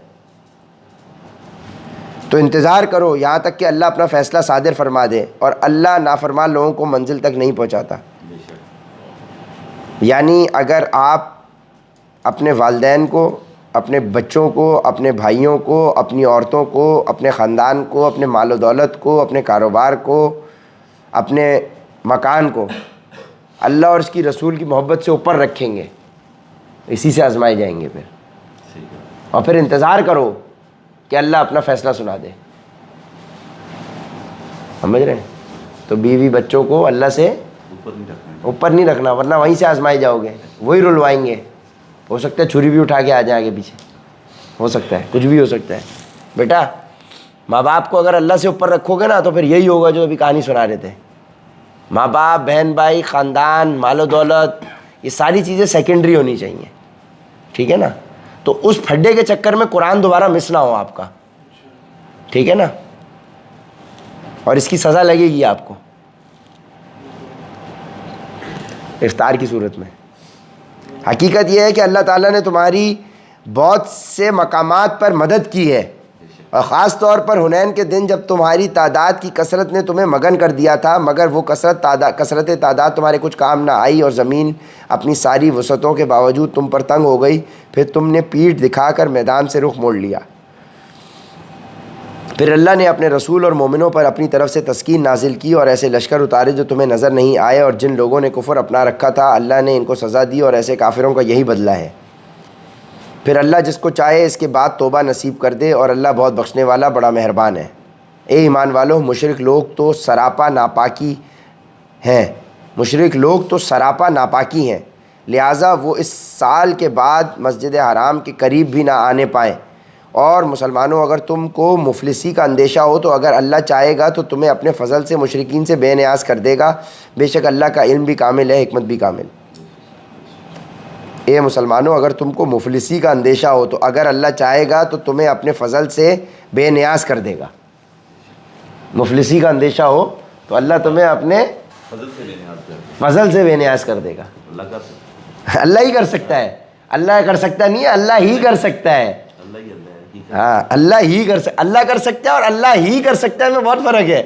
[SPEAKER 1] تو انتظار کرو یہاں تک کہ اللہ اپنا فیصلہ صادر فرما دے، اور اللہ نافرمان لوگوں کو منزل تک نہیں پہنچاتا. یعنی اگر آپ اپنے والدین کو، اپنے بچوں کو، اپنے بھائیوں کو، اپنی عورتوں کو، اپنے خاندان کو، اپنے مال و دولت کو، اپنے کاروبار کو، اپنے مکان کو اللہ اور اس کی رسول کی محبت سے اوپر رکھیں گے، اسی سے آزمائے جائیں گے پھر. اور پھر انتظار کرو کہ اللہ اپنا فیصلہ سنا دے. سمجھ رہے ہیں؟ تو بیوی بچوں کو اللہ سے اوپر نہیں رکھنا، ورنہ وہیں سے آزمائے جاؤ گے، وہی رلوائیں گے. ہو سکتا ہے چھری بھی اٹھا کے آ جائیں آگے پیچھے، ہو سکتا ہے کچھ بھی ہو سکتا ہے. بیٹا، ماں باپ کو اگر اللہ سے اوپر رکھو گے نا تو پھر یہی ہوگا جو ابھی کہانی سنا رہے تھے. ماں باپ، بہن بھائی، خاندان، مال و دولت، یہ ساری چیزیں سیکنڈری ہونی چاہیے، ٹھیک ہے نا. تو اس پھڈے کے چکر میں قرآن دوبارہ مس نہ ہو آپ کا، ٹھیک ہے نا، اور اس کی سزا لگے گی آپ کو افطار کی صورت میں۔ حقیقت یہ ہے کہ اللہ تعالیٰ نے تمہاری بہت سے مقامات پر مدد کی ہے، اور خاص طور پر حنین کے دن جب تمہاری تعداد کی کثرت نے تمہیں مگن کر دیا تھا، مگر وہ کثرت تعداد تمہارے کچھ کام نہ آئی، اور زمین اپنی ساری وسعتوں کے باوجود تم پر تنگ ہو گئی، پھر تم نے پیٹھ دکھا کر میدان سے رخ موڑ لیا۔ پھر اللہ نے اپنے رسول اور مومنوں پر اپنی طرف سے تسکین نازل کی اور ایسے لشکر اتارے جو تمہیں نظر نہیں آئے، اور جن لوگوں نے کفر اپنا رکھا تھا اللہ نے ان کو سزا دی، اور ایسے کافروں کا یہی بدلہ ہے۔ پھر اللہ جس کو چاہے اس کے بعد توبہ نصیب کر دے، اور اللہ بہت بخشنے والا بڑا مہربان ہے۔ اے ایمان والو، مشرک لوگ تو سراپا ناپاکی ہیں، لہٰذا وہ اس سال کے بعد مسجد حرام کے قریب بھی نہ آنے پائیں۔ اور مسلمانوں، اگر تم کو مفلسی کا اندیشہ ہو تو اگر اللہ چاہے گا تو تمہیں اپنے فضل سے مشرکین سے بے نیاز کر دے گا، بے شک اللہ کا علم بھی کامل ہے، حکمت بھی کامل۔ اے مسلمانوں، اگر تم کو مفلسی کا اندیشہ ہو تو اگر اللہ چاہے گا تو تمہیں اپنے فضل سے بے نیاز کر دے گا۔ مفلسی کا اندیشہ ہو تو اللہ تمہیں اپنے فضل سے بے نیاز کر دے گا۔ اللہ ہی کر سکتا ہے، اللہ کر سکتا نہیں ہے، اللہ ہی کر سکتا ہے۔ ہاں، اللہ ہی اللہ کر سکتا ہے اور اللہ ہی کر سکتا ہے میں بہت فرق ہے۔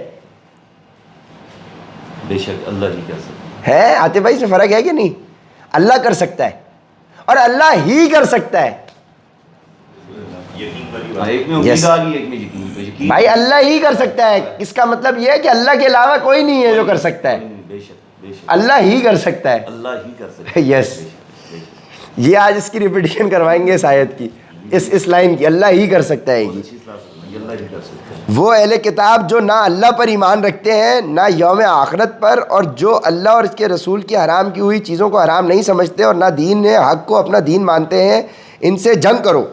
[SPEAKER 2] بے شک اللہ ہی کر سکتا
[SPEAKER 1] ہے عاطف بھائی، سے فرق ہے کہ نہیں؟ اللہ کر سکتا ہے اور اللہ ہی کر سکتا ہے۔ بھائی اللہ ہی کر سکتا ہے، اس کا مطلب یہ ہے کہ اللہ کے علاوہ کوئی نہیں ہے جو کر سکتا ہے، اللہ ہی کر سکتا ہے۔
[SPEAKER 2] اللہ ہی کر سکتا ہے۔
[SPEAKER 1] یس، یہ آج اس کی ریپیٹیشن کروائیں گے اس آیت کی، اس لائن کی، اللہ ہی کر سکتا ہے۔
[SPEAKER 2] اللہ ہی کر سکتا ہے۔
[SPEAKER 1] وہ اہل کتاب جو نہ اللہ پر ایمان رکھتے ہیں نہ یوم آخرت پر، اور جو اللہ اور اس کے رسول کی حرام کی ہوئی چیزوں کو حرام نہیں سمجھتے اور نہ دین حق کو اپنا دین مانتے ہیں، ان سے جنگ کرو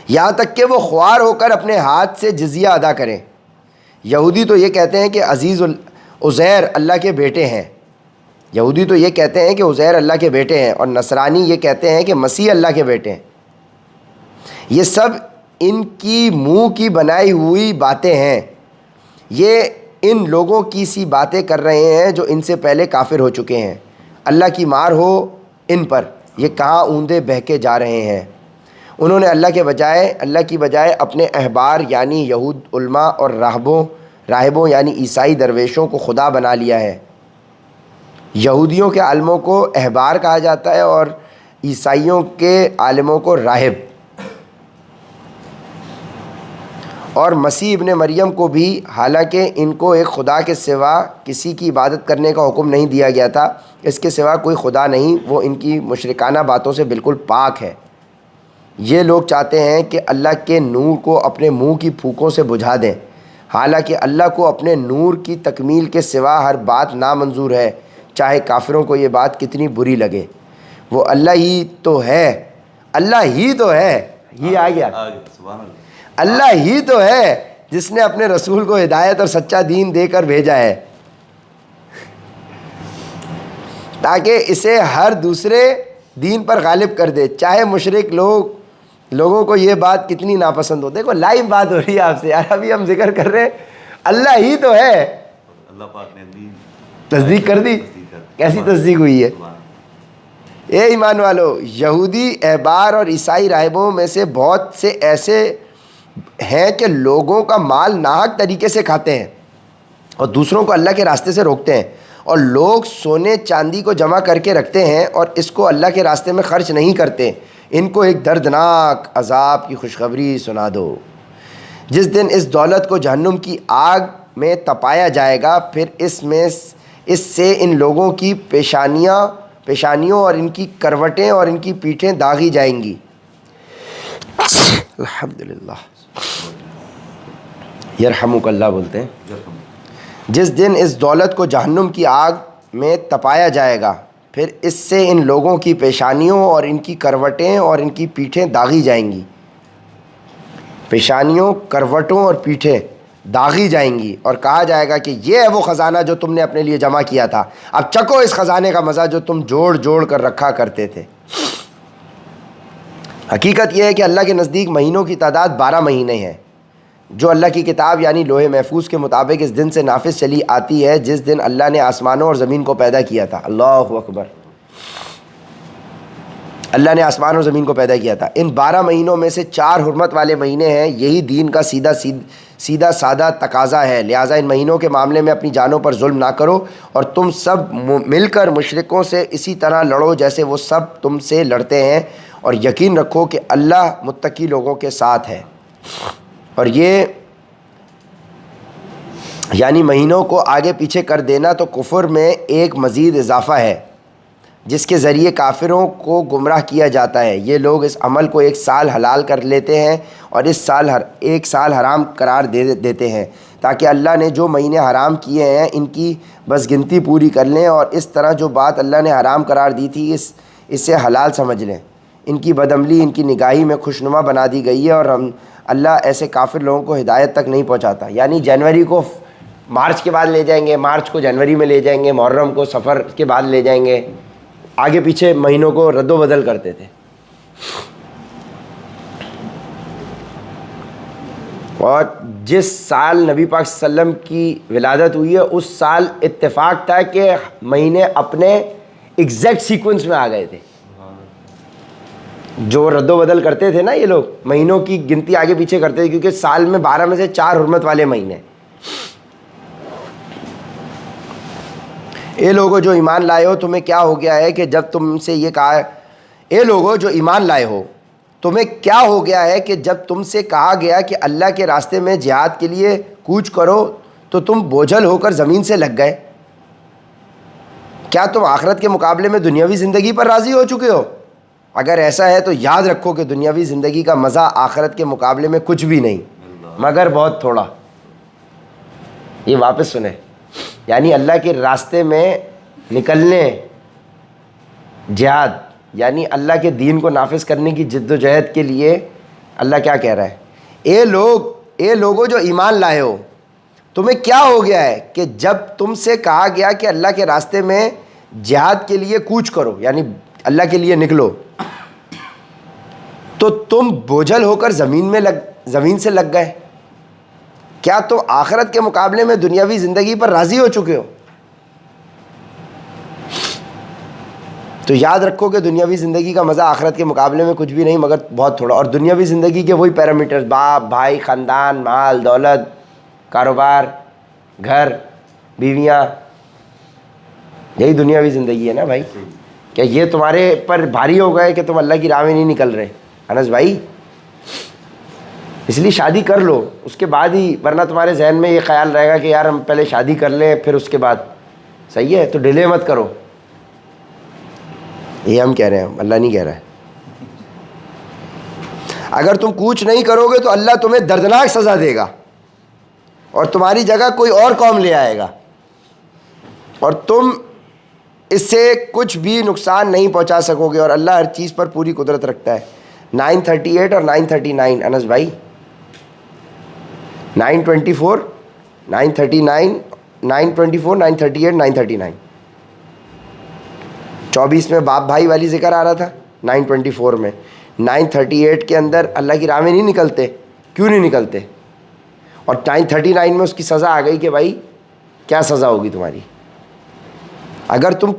[SPEAKER 1] یہاں تک کہ وہ خوار ہو کر اپنے ہاتھ سے جزیہ ادا کریں۔ یہودی تو یہ کہتے ہیں کہ عزیر اللہ کے بیٹے ہیں، یہودی تو یہ کہتے ہیں کہ عزیر اللہ کے بیٹے ہیں، اور نصرانی یہ کہتے ہیں کہ مسیح اللہ کے بیٹے ہیں۔ یہ سب ان کی منہ کی بنائی ہوئی باتیں ہیں، یہ ان لوگوں کی سی باتیں کر رہے ہیں جو ان سے پہلے کافر ہو چکے ہیں۔ اللہ کی مار ہو ان پر، یہ کہاں اوندے بہکے جا رہے ہیں۔ انہوں نے اللہ کی بجائے اپنے احبار یعنی یہود علماء اور راہبوں یعنی عیسائی درویشوں کو خدا بنا لیا ہے۔ یہودیوں کے عالموں کو احبار کہا جاتا ہے اور عیسائیوں کے عالموں کو راہب، اور مسیح ابن مریم کو بھی، حالانکہ ان کو ایک خدا کے سوا کسی کی عبادت کرنے کا حکم نہیں دیا گیا تھا، اس کے سوا کوئی خدا نہیں، وہ ان کی مشرکانہ باتوں سے بالکل پاک ہے۔ یہ لوگ چاہتے ہیں کہ اللہ کے نور کو اپنے منہ کی پھوکوں سے بجھا دیں، حالانکہ اللہ کو اپنے نور کی تکمیل کے سوا ہر بات نامنظور ہے، چاہے کافروں کو یہ بات کتنی بری لگے۔ وہ اللہ ہی تو ہے، اللہ ہی تو ہے، یہ آ گیا، اللہ ہی تو ہے جس نے اپنے رسول کو ہدایت اور سچا دین دے کر بھیجا ہے، تاکہ اسے ہر دوسرے دین پر غالب کر دے، چاہے مشرک لوگوں کو یہ بات کتنی ناپسند ہو۔ دیکھو لائیو بات ہو رہی ہے آپ سے یار، ابھی ہم ذکر کر رہے ہیں اللہ ہی تو ہے،
[SPEAKER 2] اللہ پاک نے
[SPEAKER 1] تصدیق کر دی۔ کیسی تصدیق ہوئی ہے؟ اے ایمان والو، یہودی احبار اور عیسائی راہبوں میں سے بہت سے ایسے ہیں کہ لوگوں کا مال ناحق طریقے سے کھاتے ہیں اور دوسروں کو اللہ کے راستے سے روکتے ہیں، اور لوگ سونے چاندی کو جمع کر کے رکھتے ہیں اور اس کو اللہ کے راستے میں خرچ نہیں کرتے۔ ان کو ایک دردناک عذاب کی خوشخبری سنا دو۔ جس دن اس دولت کو جہنم کی آگ میں تپایا جائے گا، پھر اس سے ان لوگوں کی پیشانیوں اور ان کی کروٹیں اور ان کی پیٹھیں داغی جائیں گی۔ الحمدللہ، یرحمک اللہ بولتے ہیں۔ جس دن اس دولت کو جہنم کی آگ میں تپایا جائے گا، پھر اس سے ان لوگوں کی پیشانیوں اور ان کی کروٹیں اور ان کی پیٹھیں داغی جائیں گی۔ پیشانیوں، کروٹوں اور پیٹھیں داغی جائیں گی، اور کہا جائے گا کہ یہ ہے وہ خزانہ جو تم نے اپنے لیے جمع کیا تھا، اب چکو اس خزانے کا مزہ جو تم جوڑ کر رکھا کرتے تھے۔ حقیقت یہ ہے کہ اللہ کے نزدیک مہینوں کی تعداد 12 مہینے ہیں، جو اللہ کی کتاب یعنی لوح محفوظ کے مطابق اس دن سے نافذ چلی آتی ہے جس دن اللہ نے آسمانوں اور زمین کو پیدا کیا تھا۔ اللہ اکبر، اللہ نے آسمان اور زمین کو پیدا کیا تھا۔ ان 12 مہینوں میں سے 4 حرمت والے مہینے ہیں، یہی دین کا سیدھا سادہ تقاضا ہے، لہٰذا ان مہینوں کے معاملے میں اپنی جانوں پر ظلم نہ کرو اور تم سب مل کر مشرکوں سے اسی طرح لڑو جیسے وہ سب تم سے لڑتے ہیں، اور یقین رکھو کہ اللہ متقی لوگوں کے ساتھ ہے۔ اور یہ یعنی مہینوں کو آگے پیچھے کر دینا تو کفر میں ایک مزید اضافہ ہے جس کے ذریعے کافروں کو گمراہ کیا جاتا ہے۔ یہ لوگ اس عمل کو 1 سال حلال کر لیتے ہیں اور اس سال 1 سال حرام قرار دیتے ہیں تاکہ اللہ نے جو مہینے حرام کیے ہیں ان کی بس گنتی پوری کر لیں، اور اس طرح جو بات اللہ نے حرام قرار دی تھی اسے حلال سمجھ لیں۔ ان کی بدعملی ان کی نگاہی میں خوشنما بنا دی گئی ہے، اور اللہ ایسے کافر لوگوں کو ہدایت تک نہیں پہنچاتا۔ یعنی جنوری کو مارچ کے بعد لے جائیں گے، مارچ کو جنوری میں لے جائیں گے، محرم کو صفر کے بعد لے جائیں گے، آگے پیچھے مہینوں کو رد و بدل کرتے تھے۔ اور جس سال نبی پاک صلی اللہ علیہ وسلم کی ولادت ہوئی ہے اس سال اتفاق تھا کہ مہینے اپنے ایگزیکٹ سیکوینس میں آ گئے تھے۔ جو رد و بدل کرتے تھے نا یہ لوگ، مہینوں کی گنتی آگے پیچھے کرتے تھے، کیونکہ سال میں 12 میں سے 4 حرمت والے مہینے۔ اے لوگو جو ایمان لائے ہو تمہیں کیا ہو گیا ہے کہ جب تم سے یہ کہا، اے لوگو جو ایمان لائے ہو تمہیں کیا ہو گیا ہے کہ جب تم سے کہا گیا کہ اللہ کے راستے میں جہاد کے لیے کوچ کرو تو تم بوجھل ہو کر زمین سے لگ گئے؟ کیا تم آخرت کے مقابلے میں دنیاوی زندگی پر راضی ہو چکے ہو؟ اگر ایسا ہے تو یاد رکھو کہ دنیاوی زندگی کا مزہ آخرت کے مقابلے میں کچھ بھی نہیں مگر بہت تھوڑا۔ یہ واپس سنیں، یعنی اللہ کے راستے میں نکلنے، جہاد یعنی اللہ کے دین کو نافذ کرنے کی جد و جہد کے لیے اللہ کیا کہہ رہا ہے؟ اے لوگو جو ایمان لائے ہو تمہیں کیا ہو گیا ہے کہ جب تم سے کہا گیا کہ اللہ کے راستے میں جہاد کے لیے کوچ کرو یعنی اللہ کے لیے نکلو تو تم بوجھل ہو کر زمین سے لگ گئے؟ کیا تم آخرت کے مقابلے میں دنیاوی زندگی پر راضی ہو چکے ہو؟ تو یاد رکھو کہ دنیاوی زندگی کا مزہ آخرت کے مقابلے میں کچھ بھی نہیں مگر بہت تھوڑا۔ اور دنیاوی زندگی کے وہی پیرامیٹرز، باپ بھائی، خاندان، مال دولت، کاروبار، گھر، بیویاں، یہی دنیاوی زندگی ہے نا بھائی۔ کیا یہ تمہارے پر بھاری ہو گئے کہ تم اللہ کی راہ میں نہیں نکل رہے؟ انس بھائی اس لیے شادی کر لو، اس کے بعد ہی، ورنہ تمہارے ذہن میں یہ خیال رہے گا کہ یار ہم پہلے شادی کر لیں پھر اس کے بعد، صحیح ہے؟ تو ڈیلے مت کرو۔ یہ ہم کہہ رہے ہیں، اللہ نہیں کہہ رہا ہے۔ اگر تم کوچ نہیں کرو گے تو اللہ تمہیں دردناک سزا دے گا اور تمہاری جگہ کوئی اور قوم لے آئے گا، اور تم اس سے کچھ بھی نقصان نہیں پہنچا سکو گے، اور اللہ ہر چیز پر پوری قدرت رکھتا ہے۔ 938 اور 939 انس بھائی، 924 939 924 938 939 24 میں باپ بھائی والی ذکر آ رہا تھا، 924 میں 938 کے اندر اللہ کی راہ میں نہیں نکلتے، کیوں نہیں نکلتے؟ اور 939 میں اس کی سزا آ گئی کہ بھائی کیا سزا ہوگی تمہاری؟ اگر تم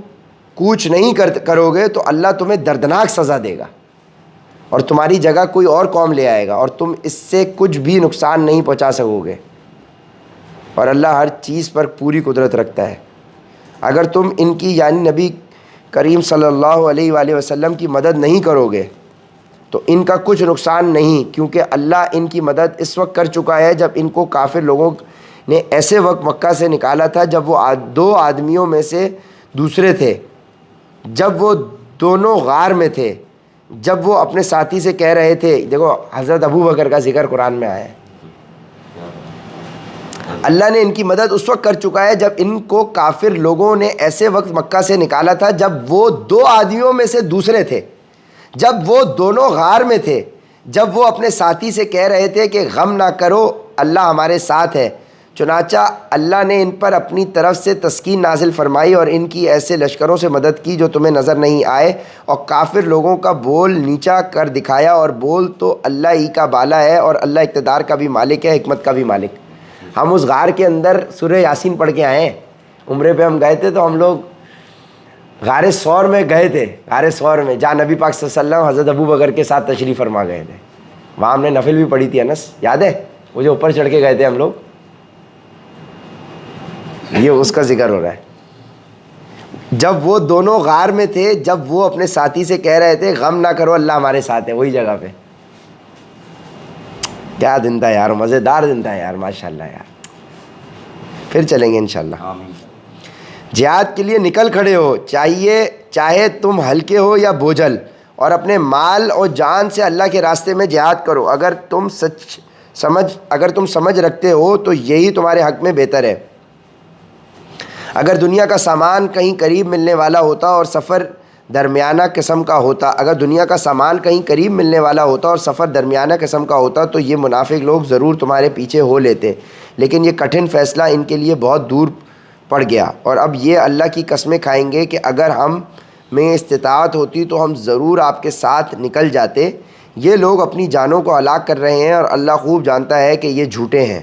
[SPEAKER 1] کوچ نہیں کرو گے تو اللہ تمہیں دردناک سزا دے گا اور تمہاری جگہ کوئی اور قوم لے آئے گا، اور تم اس سے کچھ بھی نقصان نہیں پہنچا سکو گے، اور اللہ ہر چیز پر پوری قدرت رکھتا ہے۔ اگر تم ان کی یعنی نبی کریم صلی اللہ علیہ وآلہ وسلم کی مدد نہیں کرو گے تو ان کا کچھ نقصان نہیں، کیونکہ اللہ ان کی مدد اس وقت کر چکا ہے جب ان کو کافر لوگوں نے ایسے وقت مکہ سے نکالا تھا جب وہ 2 آدمیوں میں سے دوسرے تھے، جب وہ دونوں غار میں تھے، جب وہ اپنے ساتھی سے کہہ رہے تھے، دیکھو حضرت ابو بکر کا ذکر قرآن میں آیا ہے، اللہ نے ان کی مدد اس وقت کر چکا ہے جب ان کو کافر لوگوں نے ایسے وقت مکہ سے نکالا تھا جب وہ 2 آدمیوں میں سے دوسرے تھے، جب وہ دونوں غار میں تھے، جب وہ اپنے ساتھی سے کہہ رہے تھے کہ غم نہ کرو اللہ ہمارے ساتھ ہے، چنانچہ اللہ نے ان پر اپنی طرف سے تسکین نازل فرمائی اور ان کی ایسے لشکروں سے مدد کی جو تمہیں نظر نہیں آئے، اور کافر لوگوں کا بول نیچا کر دکھایا، اور بول تو اللہ ہی کا بالا ہے، اور اللہ اقتدار کا بھی مالک ہے، حکمت کا بھی مالک۔ ہم اس غار کے اندر سورہ یاسین پڑھ کے آئے ہیں، عمرے پہ ہم گئے تھے تو ہم لوگ غار ثور میں گئے تھے، غار ثور میں جہاں نبی پاک صلی اللہ علیہ وسلم حضرت ابو بکر کے ساتھ تشریف فرما گئے تھے، وہاں ہم نے نفل بھی پڑھی تھی انس، یاد ہے؟ وہ جو اوپر چڑھ کے گئے تھے ہم لوگ، یہ اس کا ذکر ہو رہا ہے۔ جب وہ دونوں غار میں تھے، جب وہ اپنے ساتھی سے کہہ رہے تھے غم نہ کرو اللہ ہمارے ساتھ ہے، وہی جگہ پہ۔ کیا دن تھا یار، مزیدار دن تھا یار، ماشاءاللہ یار۔ پھر چلیں گے انشاءاللہ۔
[SPEAKER 2] آمین۔
[SPEAKER 1] جہاد کے لیے نکل کھڑے ہو، چاہے تم ہلکے ہو یا بوجھل، اور اپنے مال اور جان سے اللہ کے راستے میں جہاد کرو، اگر تم سمجھ رکھتے ہو تو یہی تمہارے حق میں بہتر ہے۔ اگر دنیا کا سامان کہیں قریب ملنے والا ہوتا اور سفر درمیانہ قسم کا ہوتا اور سفر درمیانہ قسم کا ہوتا تو یہ منافق لوگ ضرور تمہارے پیچھے ہو لیتے، لیکن یہ کٹھن فیصلہ ان کے لیے بہت دور پڑ گیا، اور اب یہ اللہ کی قسمیں کھائیں گے کہ اگر ہم میں استطاعت ہوتی تو ہم ضرور آپ کے ساتھ نکل جاتے۔ یہ لوگ اپنی جانوں کو ہلاک کر رہے ہیں اور اللہ خوب جانتا ہے کہ یہ جھوٹے ہیں۔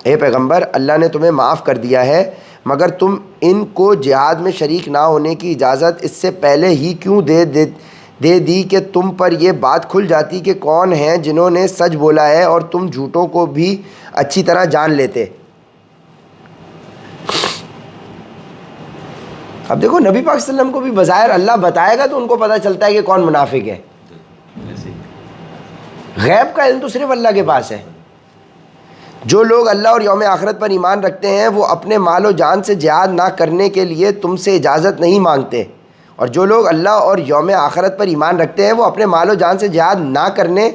[SPEAKER 1] اے پیغمبر، اللہ نے تمہیں معاف کر دیا ہے، مگر تم ان کو جہاد میں شریک نہ ہونے کی اجازت اس سے پہلے ہی کیوں دے دی کہ تم پر یہ بات کھل جاتی کہ کون ہیں جنہوں نے سچ بولا ہے، اور تم جھوٹوں کو بھی اچھی طرح جان لیتے۔ اب دیکھو نبی پاک صلی اللہ علیہ وسلم کو بھی بظاہر اللہ بتائے گا تو ان کو پتہ چلتا ہے کہ کون منافق ہے۔ غیب کا علم تو صرف اللہ کے پاس ہے۔ جو لوگ اللہ اور یوم آخرت پر ایمان رکھتے ہیں وہ اپنے مال و جان سے جہاد نہ کرنے کے لیے تم سے اجازت نہیں مانگتے، اور جو لوگ اللہ اور یوم آخرت پر ایمان رکھتے ہیں وہ اپنے مال و جان سے جہاد نہ کرنے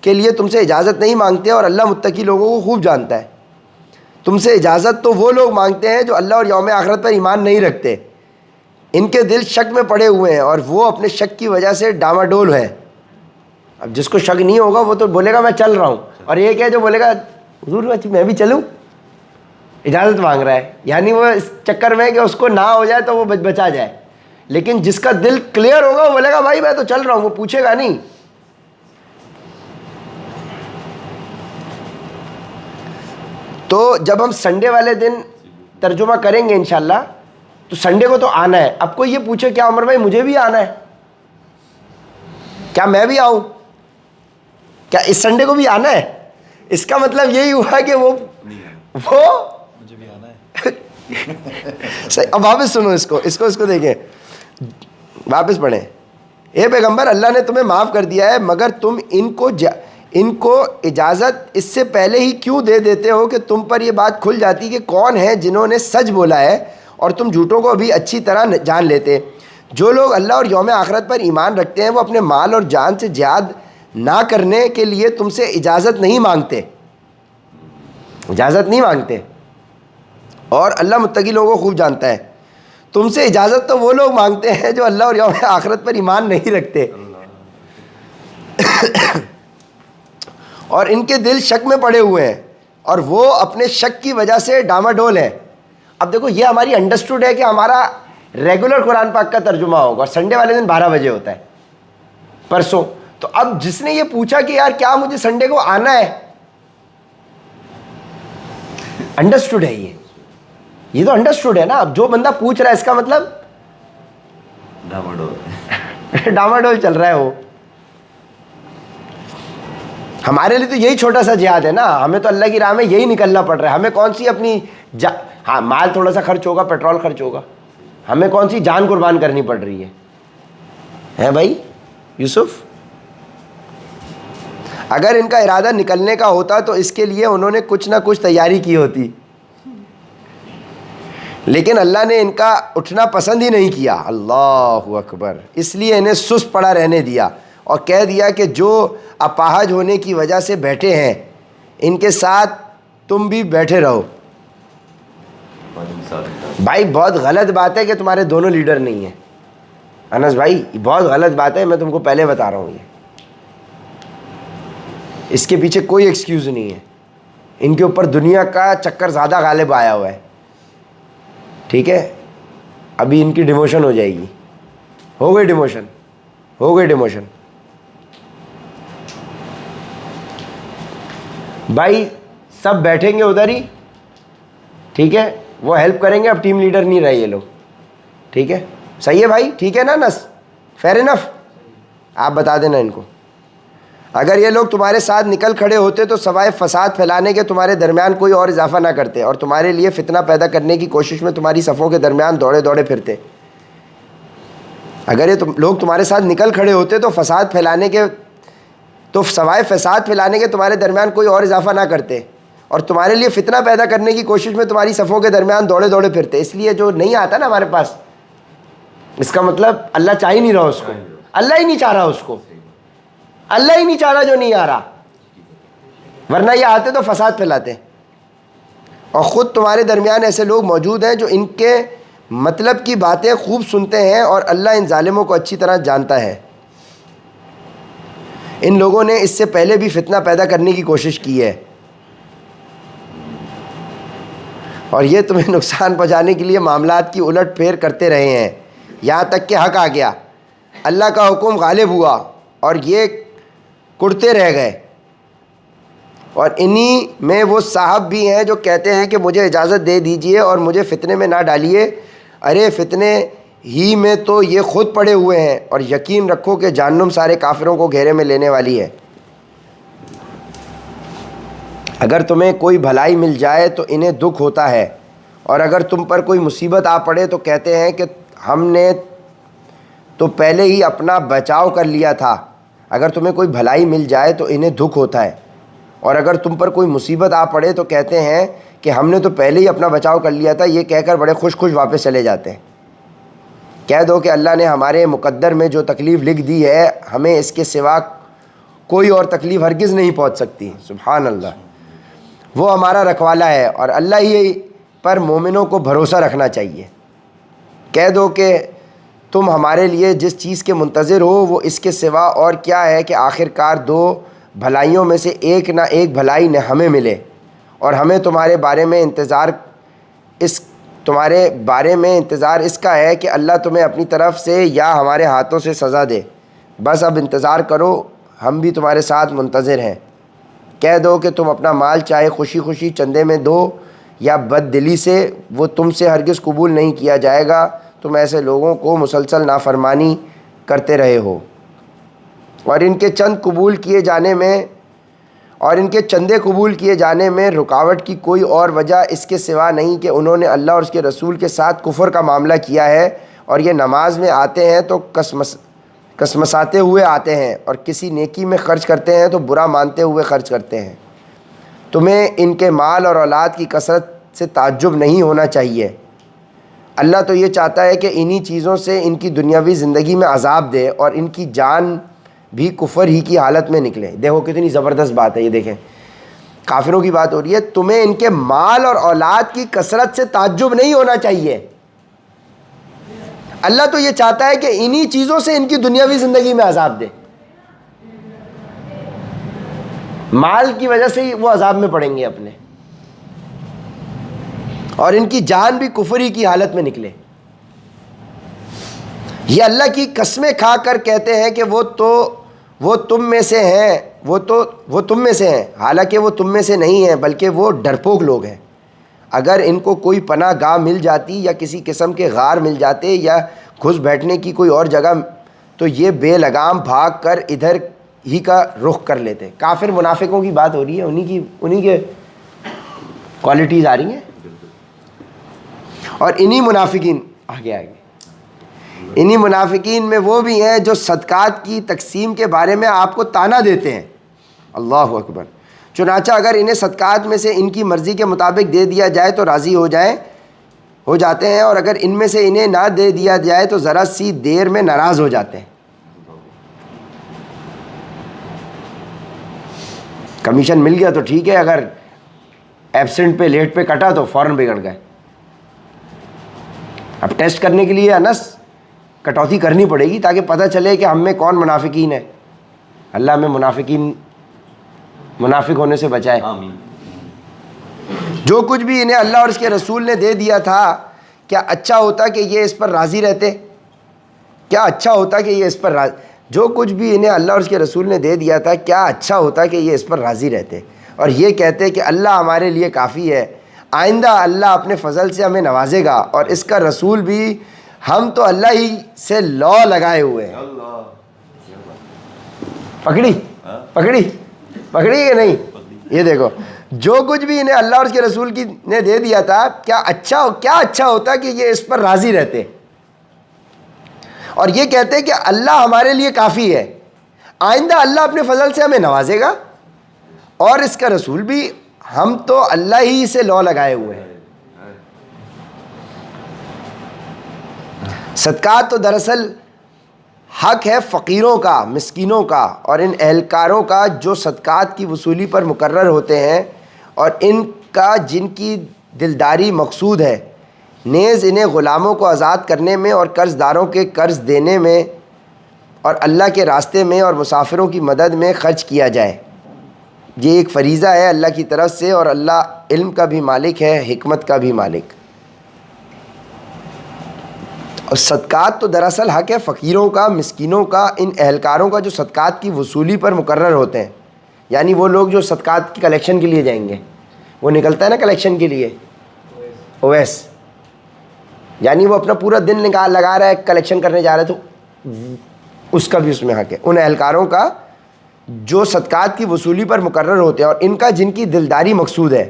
[SPEAKER 1] کے لیے تم سے اجازت نہیں مانگتے، اور اللہ متقی لوگوں کو خوب جانتا ہے۔ تم سے اجازت تو وہ لوگ مانگتے ہیں جو اللہ اور یوم آخرت پر ایمان نہیں رکھتے، ان کے دل شک میں پڑے ہوئے ہیں اور وہ اپنے شک کی وجہ سے ڈاماڈول ہے۔ اب جس کو شک نہیں ہوگا وہ تو بولے گا میں چل رہا ہوں، اور یہ کیا جو بولے گا حضور میں بھی چلوں، اجازت مانگ رہا ہے، یعنی وہ اس چکر میں کہ اس کو نہ ہو جائے تو وہ بچا جائے۔ لیکن جس کا دل کلیئر ہوگا وہ بولے گا بھائی میں تو چل رہا ہوں، وہ پوچھے گا نہیں۔ تو جب ہم سنڈے والے دن ترجمہ کریں گے انشاءاللہ تو سنڈے کو تو آنا ہے۔ اب کوئی یہ پوچھے کیا عمر بھائی مجھے بھی آنا ہے، کیا میں بھی آؤں، کیا اس سنڈے کو بھی آنا ہے؟ اس کا مطلب یہی ہوا کہ وہ
[SPEAKER 3] مجھے بھی آنا ہے۔
[SPEAKER 1] صحیح۔ اب واپس سنو اس کو دیکھیں، واپس پڑھیں۔ اے پیغمبر، اللہ نے تمہیں معاف کر دیا ہے، مگر تم ان کو اجازت اس سے پہلے ہی کیوں دے دیتے ہو کہ تم پر یہ بات کھل جاتی کہ کون ہے جنہوں نے سچ بولا ہے، اور تم جھوٹوں کو بھی اچھی طرح جان لیتے۔ جو لوگ اللہ اور یوم آخرت پر ایمان رکھتے ہیں وہ اپنے مال اور جان سے جہاد نہ کرنے کے لیے تم سے اجازت نہیں مانگتے، اور اللہ متقی لوگوں کو خوب جانتا ہے۔ تم سے اجازت تو وہ لوگ مانگتے ہیں جو اللہ اور یوم آخرت پر ایمان نہیں رکھتے اور ان کے دل شک میں پڑے ہوئے ہیں، اور وہ اپنے شک کی وجہ سے ڈاماڈول ہیں۔ اب دیکھو یہ ہماری انڈرسٹوڈ ہے کہ ہمارا ریگولر قرآن پاک کا ترجمہ ہوگا، اور سنڈے والے دن 12 بجے ہوتا ہے، پرسوں۔ تو اب جس نے یہ پوچھا کہ یار کیا مجھے سنڈے کو آنا ہے، انڈرسٹوڈ ہے یہ تو انڈرسٹوڈ ہے نا۔ اب جو بندہ پوچھ رہا ہے اس کا مطلب ڈاماڈول چل رہا ہے وہ۔ ہمارے لیے تو یہی چھوٹا سا جہاد ہے نا، ہمیں تو اللہ کی راہ میں یہی نکلنا پڑ رہا ہے۔ ہمیں کون سی اپنی ہاں مال تھوڑا سا خرچ ہوگا، پیٹرول خرچ ہوگا، ہمیں کون سی جان قربان کرنی پڑ رہی ہے بھائی یوسف؟ اگر ان کا ارادہ نکلنے کا ہوتا تو اس کے لیے انہوں نے کچھ نہ کچھ تیاری کی ہوتی، لیکن اللہ نے ان کا اٹھنا پسند ہی نہیں کیا، اللہ اکبر، اس لیے انہیں سست پڑا رہنے دیا اور کہہ دیا کہ جو اپاہج ہونے کی وجہ سے بیٹھے ہیں ان کے ساتھ تم بھی بیٹھے رہو۔ بھائی بہت غلط بات ہے کہ تمہارے دونوں لیڈر نہیں ہیں انس بھائی، بہت غلط بات ہے، میں تم کو پہلے بتا رہا ہوں۔ یہ اس کے پیچھے کوئی ایکسکیوز نہیں ہے، ان کے اوپر دنیا کا چکر زیادہ غالب آیا ہوا ہے. ٹھیک ہے, ابھی ان کی ڈیموشن ہو جائے گی. ہو گئی ڈیموشن, ہو گئی ڈیموشن. بھائی سب بیٹھیں گے ادھر ہی, ٹھیک ہے, وہ ہیلپ کریں گے. اب ٹیم لیڈر نہیں رہے یہ لوگ, ٹھیک ہے, صحیح ہے بھائی, ٹھیک ہے نا نس, فیئر انف. آپ بتا دینا ان کو. اگر یہ لوگ تمہارے ساتھ نکل کھڑے ہوتے تو سوائے فساد پھیلانے کے تمہارے درمیان کوئی اور اضافہ نہ کرتے, اور تمہارے لیے فتنہ پیدا کرنے کی کوشش میں تمہاری صفوں کے درمیان دوڑے دوڑے پھرتے. اگر یہ لوگ تمہارے ساتھ نکل کھڑے ہوتے تو فساد پھیلانے کے تو سوائے فساد پھیلانے کے تمہارے درمیان کوئی اور اضافہ نہ کرتے, اور تمہارے لیے فتنہ پیدا کرنے کی کوشش میں تمہاری صفوں کے درمیان دوڑے دوڑے پھرتے. اس لیے جو نہیں آتا نا ہمارے پاس, اس کا مطلب اللہ چاہ ہی نہیں رہا اس کو, اللہ ہی نہیں چاہ رہا اس کو, اللہ ہی نہیں چاہ رہا جو نہیں آ رہا, ورنہ یہ آتے تو فساد پھیلاتے. اور خود تمہارے درمیان ایسے لوگ موجود ہیں جو ان کے مطلب کی باتیں خوب سنتے ہیں, اور اللہ ان ظالموں کو اچھی طرح جانتا ہے. ان لوگوں نے اس سے پہلے بھی فتنہ پیدا کرنے کی کوشش کی ہے, اور یہ تمہیں نقصان پہنچانے کے لیے معاملات کی الٹ پھیر کرتے رہے ہیں, یہاں تک کہ حق آ گیا, اللہ کا حکم غالب ہوا اور یہ کڑتے رہ گئے. اور انہی میں وہ صاحب بھی ہیں جو کہتے ہیں کہ مجھے اجازت دے دیجئے اور مجھے فتنے میں نہ ڈالیے. ارے فتنے ہی میں تو یہ خود پڑے ہوئے ہیں, اور یقین رکھو کہ جہنم سارے کافروں کو گھیرے میں لینے والی ہے. اگر تمہیں کوئی بھلائی مل جائے تو انہیں دکھ ہوتا ہے, اور اگر تم پر کوئی مصیبت آ پڑے تو کہتے ہیں کہ ہم نے تو پہلے ہی اپنا بچاؤ کر لیا تھا. اگر تمہیں کوئی بھلائی مل جائے تو انہیں دکھ ہوتا ہے, اور اگر تم پر کوئی مصیبت آ پڑے تو کہتے ہیں کہ ہم نے تو پہلے ہی اپنا بچاؤ کر لیا تھا. یہ کہہ کر بڑے خوش خوش واپس چلے جاتے ہیں. کہہ دو کہ اللہ نے ہمارے مقدر میں جو تکلیف لکھ دی ہے, ہمیں اس کے سوا کوئی اور تکلیف ہرگز نہیں پہنچ سکتی. سبحان اللہ, وہ ہمارا رکھوالا ہے, اور اللہ ہی پر مومنوں کو بھروسہ رکھنا چاہیے. کہہ دو کہ تم ہمارے لیے جس چیز کے منتظر ہو وہ اس کے سوا اور کیا ہے کہ آخر کار دو بھلائیوں میں سے ایک نہ ایک بھلائی نہ ہمیں ملے, اور ہمیں تمہارے بارے میں انتظار اس کا ہے کہ اللہ تمہیں اپنی طرف سے یا ہمارے ہاتھوں سے سزا دے. بس اب انتظار کرو, ہم بھی تمہارے ساتھ منتظر ہیں. کہہ دو کہ تم اپنا مال چاہے خوشی خوشی چندے میں دو یا بد دلی سے, وہ تم سے ہرگز قبول نہیں کیا جائے گا. تم ایسے لوگوں کو مسلسل نافرمانی کرتے رہے ہو, اور ان کے چندے قبول کیے جانے میں رکاوٹ کی کوئی اور وجہ اس کے سوا نہیں کہ انہوں نے اللہ اور اس کے رسول کے ساتھ کفر کا معاملہ کیا ہے, اور یہ نماز میں آتے ہیں تو کسمساتے ہوئے آتے ہیں, اور کسی نیکی میں خرچ کرتے ہیں تو برا مانتے ہوئے خرچ کرتے ہیں. تمہیں ان کے مال اور اولاد کی کثرت سے تعجب نہیں ہونا چاہیے. اللہ تو یہ چاہتا ہے کہ انہی چیزوں سے ان کی دنیاوی زندگی میں عذاب دے, اور ان کی جان بھی کفر ہی کی حالت میں نکلے. دیکھو کتنی زبردست بات ہے یہ, دیکھیں کافروں کی بات ہو رہی ہے. تمہیں ان کے مال اور اولاد کی کثرت سے تعجب نہیں ہونا چاہیے. اللہ تو یہ چاہتا ہے کہ انہی چیزوں سے ان کی دنیاوی زندگی میں عذاب دے. مال کی وجہ سے ہی وہ عذاب میں پڑیں گے اپنے, اور ان کی جان بھی کفر ہی کی حالت میں نکلے. یہ اللہ کی قسمیں کھا کر کہتے ہیں کہ وہ تم میں سے ہیں, وہ تم میں سے ہیں, حالانکہ وہ تم میں سے نہیں ہیں بلکہ وہ ڈرپوک لوگ ہیں. اگر ان کو کوئی پناہ گاہ مل جاتی یا کسی قسم کے غار مل جاتے یا گھس بیٹھنے کی کوئی اور جگہ, تو یہ بے لگام بھاگ کر ادھر ہی کا رخ کر لیتے. کافر منافقوں کی بات ہو رہی ہے, انہی کے کوالٹیز آ رہی ہیں. اور انہی منافقین انہی منافقین میں وہ بھی ہیں جو صدقات کی تقسیم کے بارے میں آپ کو طعنہ دیتے ہیں. اللہ اکبر. چنانچہ اگر انہیں صدقات میں سے ان کی مرضی کے مطابق دے دیا جائے تو راضی ہو جاتے ہیں, اور اگر ان میں سے انہیں نہ دے دیا جائے تو ذرا سی دیر میں ناراض ہو جاتے ہیں. کمیشن مل گیا تو ٹھیک ہے, اگر ایبسنٹ پہ لیٹ پہ کٹا تو فوراً بگڑ گئے. اب ٹیسٹ کرنے کے لیے انس کٹوتی کرنی پڑے گی تاکہ پتہ چلے کہ ہم میں کون منافقین ہے. اللہ ہمیں منافق ہونے سے بچائے.
[SPEAKER 2] آمین.
[SPEAKER 1] جو کچھ بھی انہیں اللہ اور اس کے رسول نے دے دیا تھا کیا اچھا ہوتا کہ یہ اس پر راضی رہتے؟ کیا اچھا ہوتا کہ یہ اس پر جو کچھ بھی انہیں اللہ اور اس کے رسول نے دے دیا تھا کیا اچھا ہوتا کہ یہ اس پر راضی رہتے اور یہ کہتے کہ اللہ ہمارے لیے کافی ہے، آئندہ اللہ اپنے فضل سے ہمیں نوازے گا اور اس کا رسول بھی، ہم تو اللہ ہی سے لو لگائے ہوئے ہیں۔
[SPEAKER 2] اللہ
[SPEAKER 1] پکڑی کہ نہیں؟ یہ دیکھو، جو کچھ بھی انہیں اللہ اور اس کے رسول کی نے دے دیا تھا کیا اچھا ہوتا کہ یہ اس پر راضی رہتے اور یہ کہتے کہ اللہ ہمارے لیے کافی ہے، آئندہ اللہ اپنے فضل سے ہمیں نوازے گا اور اس کا رسول بھی، ہم تو اللہ ہی سے لو لگائے ہوئے ہیں۔ صدقات تو دراصل حق ہے فقیروں کا، مسکینوں کا اور ان اہلکاروں کا جو صدقات کی وصولی پر مقرر ہوتے ہیں اور ان کا جن کی دلداری مقصود ہے، نیز انہیں غلاموں کو آزاد کرنے میں اور قرض داروں کے قرض دینے میں اور اللہ کے راستے میں اور مسافروں کی مدد میں خرچ کیا جائے۔ یہ ایک فریضہ ہے اللہ کی طرف سے اور اللہ علم کا بھی مالک ہے، حکمت کا بھی مالک۔ اور صدقات تو دراصل حق ہے فقیروں کا، مسکینوں کا، ان اہلکاروں کا جو صدقات کی وصولی پر مقرر ہوتے ہیں، یعنی وہ لوگ جو صدقات کی کلیکشن کے لیے جائیں گے، وہ نکلتا ہے نا کلیکشن کے لیے، اویس، یعنی وہ اپنا پورا دن لگا رہا ہے کلیکشن کرنے جا رہا ہے، تو اس کا بھی اس میں حق ہے۔ ان اہلکاروں کا جو صدقات کی وصولی پر مقرر ہوتے ہیں اور ان کا جن کی دلداری مقصود ہے،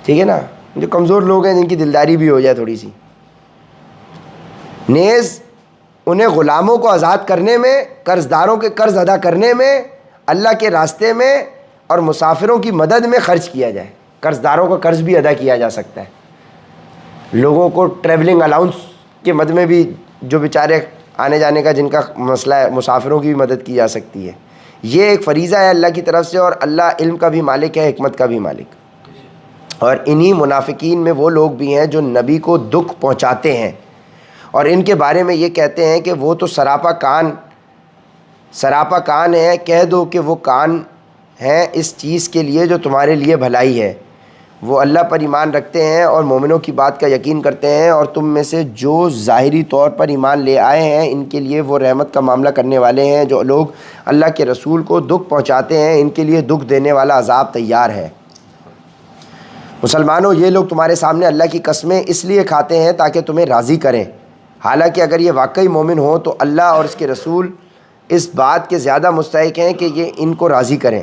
[SPEAKER 1] ٹھیک ہے نا، جو کمزور لوگ ہیں جن کی دلداری بھی ہو جائے تھوڑی سی، نیز انہیں غلاموں کو آزاد کرنے میں، قرض داروں کے قرض ادا کرنے میں، اللہ کے راستے میں اور مسافروں کی مدد میں خرچ کیا جائے۔ قرض داروں کا قرض بھی ادا کیا جا سکتا ہے، لوگوں کو ٹریولنگ الاؤنس کے مد میں بھی جو بیچارے آنے جانے کا جن کا مسئلہ ہے، مسافروں کی بھی مدد کی جا سکتی ہے۔ یہ ایک فریضہ ہے اللہ کی طرف سے اور اللہ علم کا بھی مالک ہے، حکمت کا بھی مالک۔ اور انہی منافقین میں وہ لوگ بھی ہیں جو نبی کو دکھ پہنچاتے ہیں اور ان کے بارے میں یہ کہتے ہیں کہ وہ تو سراپا کان ہے، کہہ دو کہ وہ کان ہیں اس چیز کے لیے جو تمہارے لیے بھلائی ہے۔ وہ اللہ پر ایمان رکھتے ہیں اور مومنوں کی بات کا یقین کرتے ہیں اور تم میں سے جو ظاہری طور پر ایمان لے آئے ہیں ان کے لیے وہ رحمت کا معاملہ کرنے والے ہیں۔ جو لوگ اللہ کے رسول کو دکھ پہنچاتے ہیں ان کے لیے دکھ دینے والا عذاب تیار ہے۔ مسلمانوں، یہ لوگ تمہارے سامنے اللہ کی قسمیں اس لیے کھاتے ہیں تاکہ تمہیں راضی کریں، حالانکہ اگر یہ واقعی مومن ہوں تو اللہ اور اس کے رسول اس بات کے زیادہ مستحق ہیں کہ یہ ان کو راضی کریں۔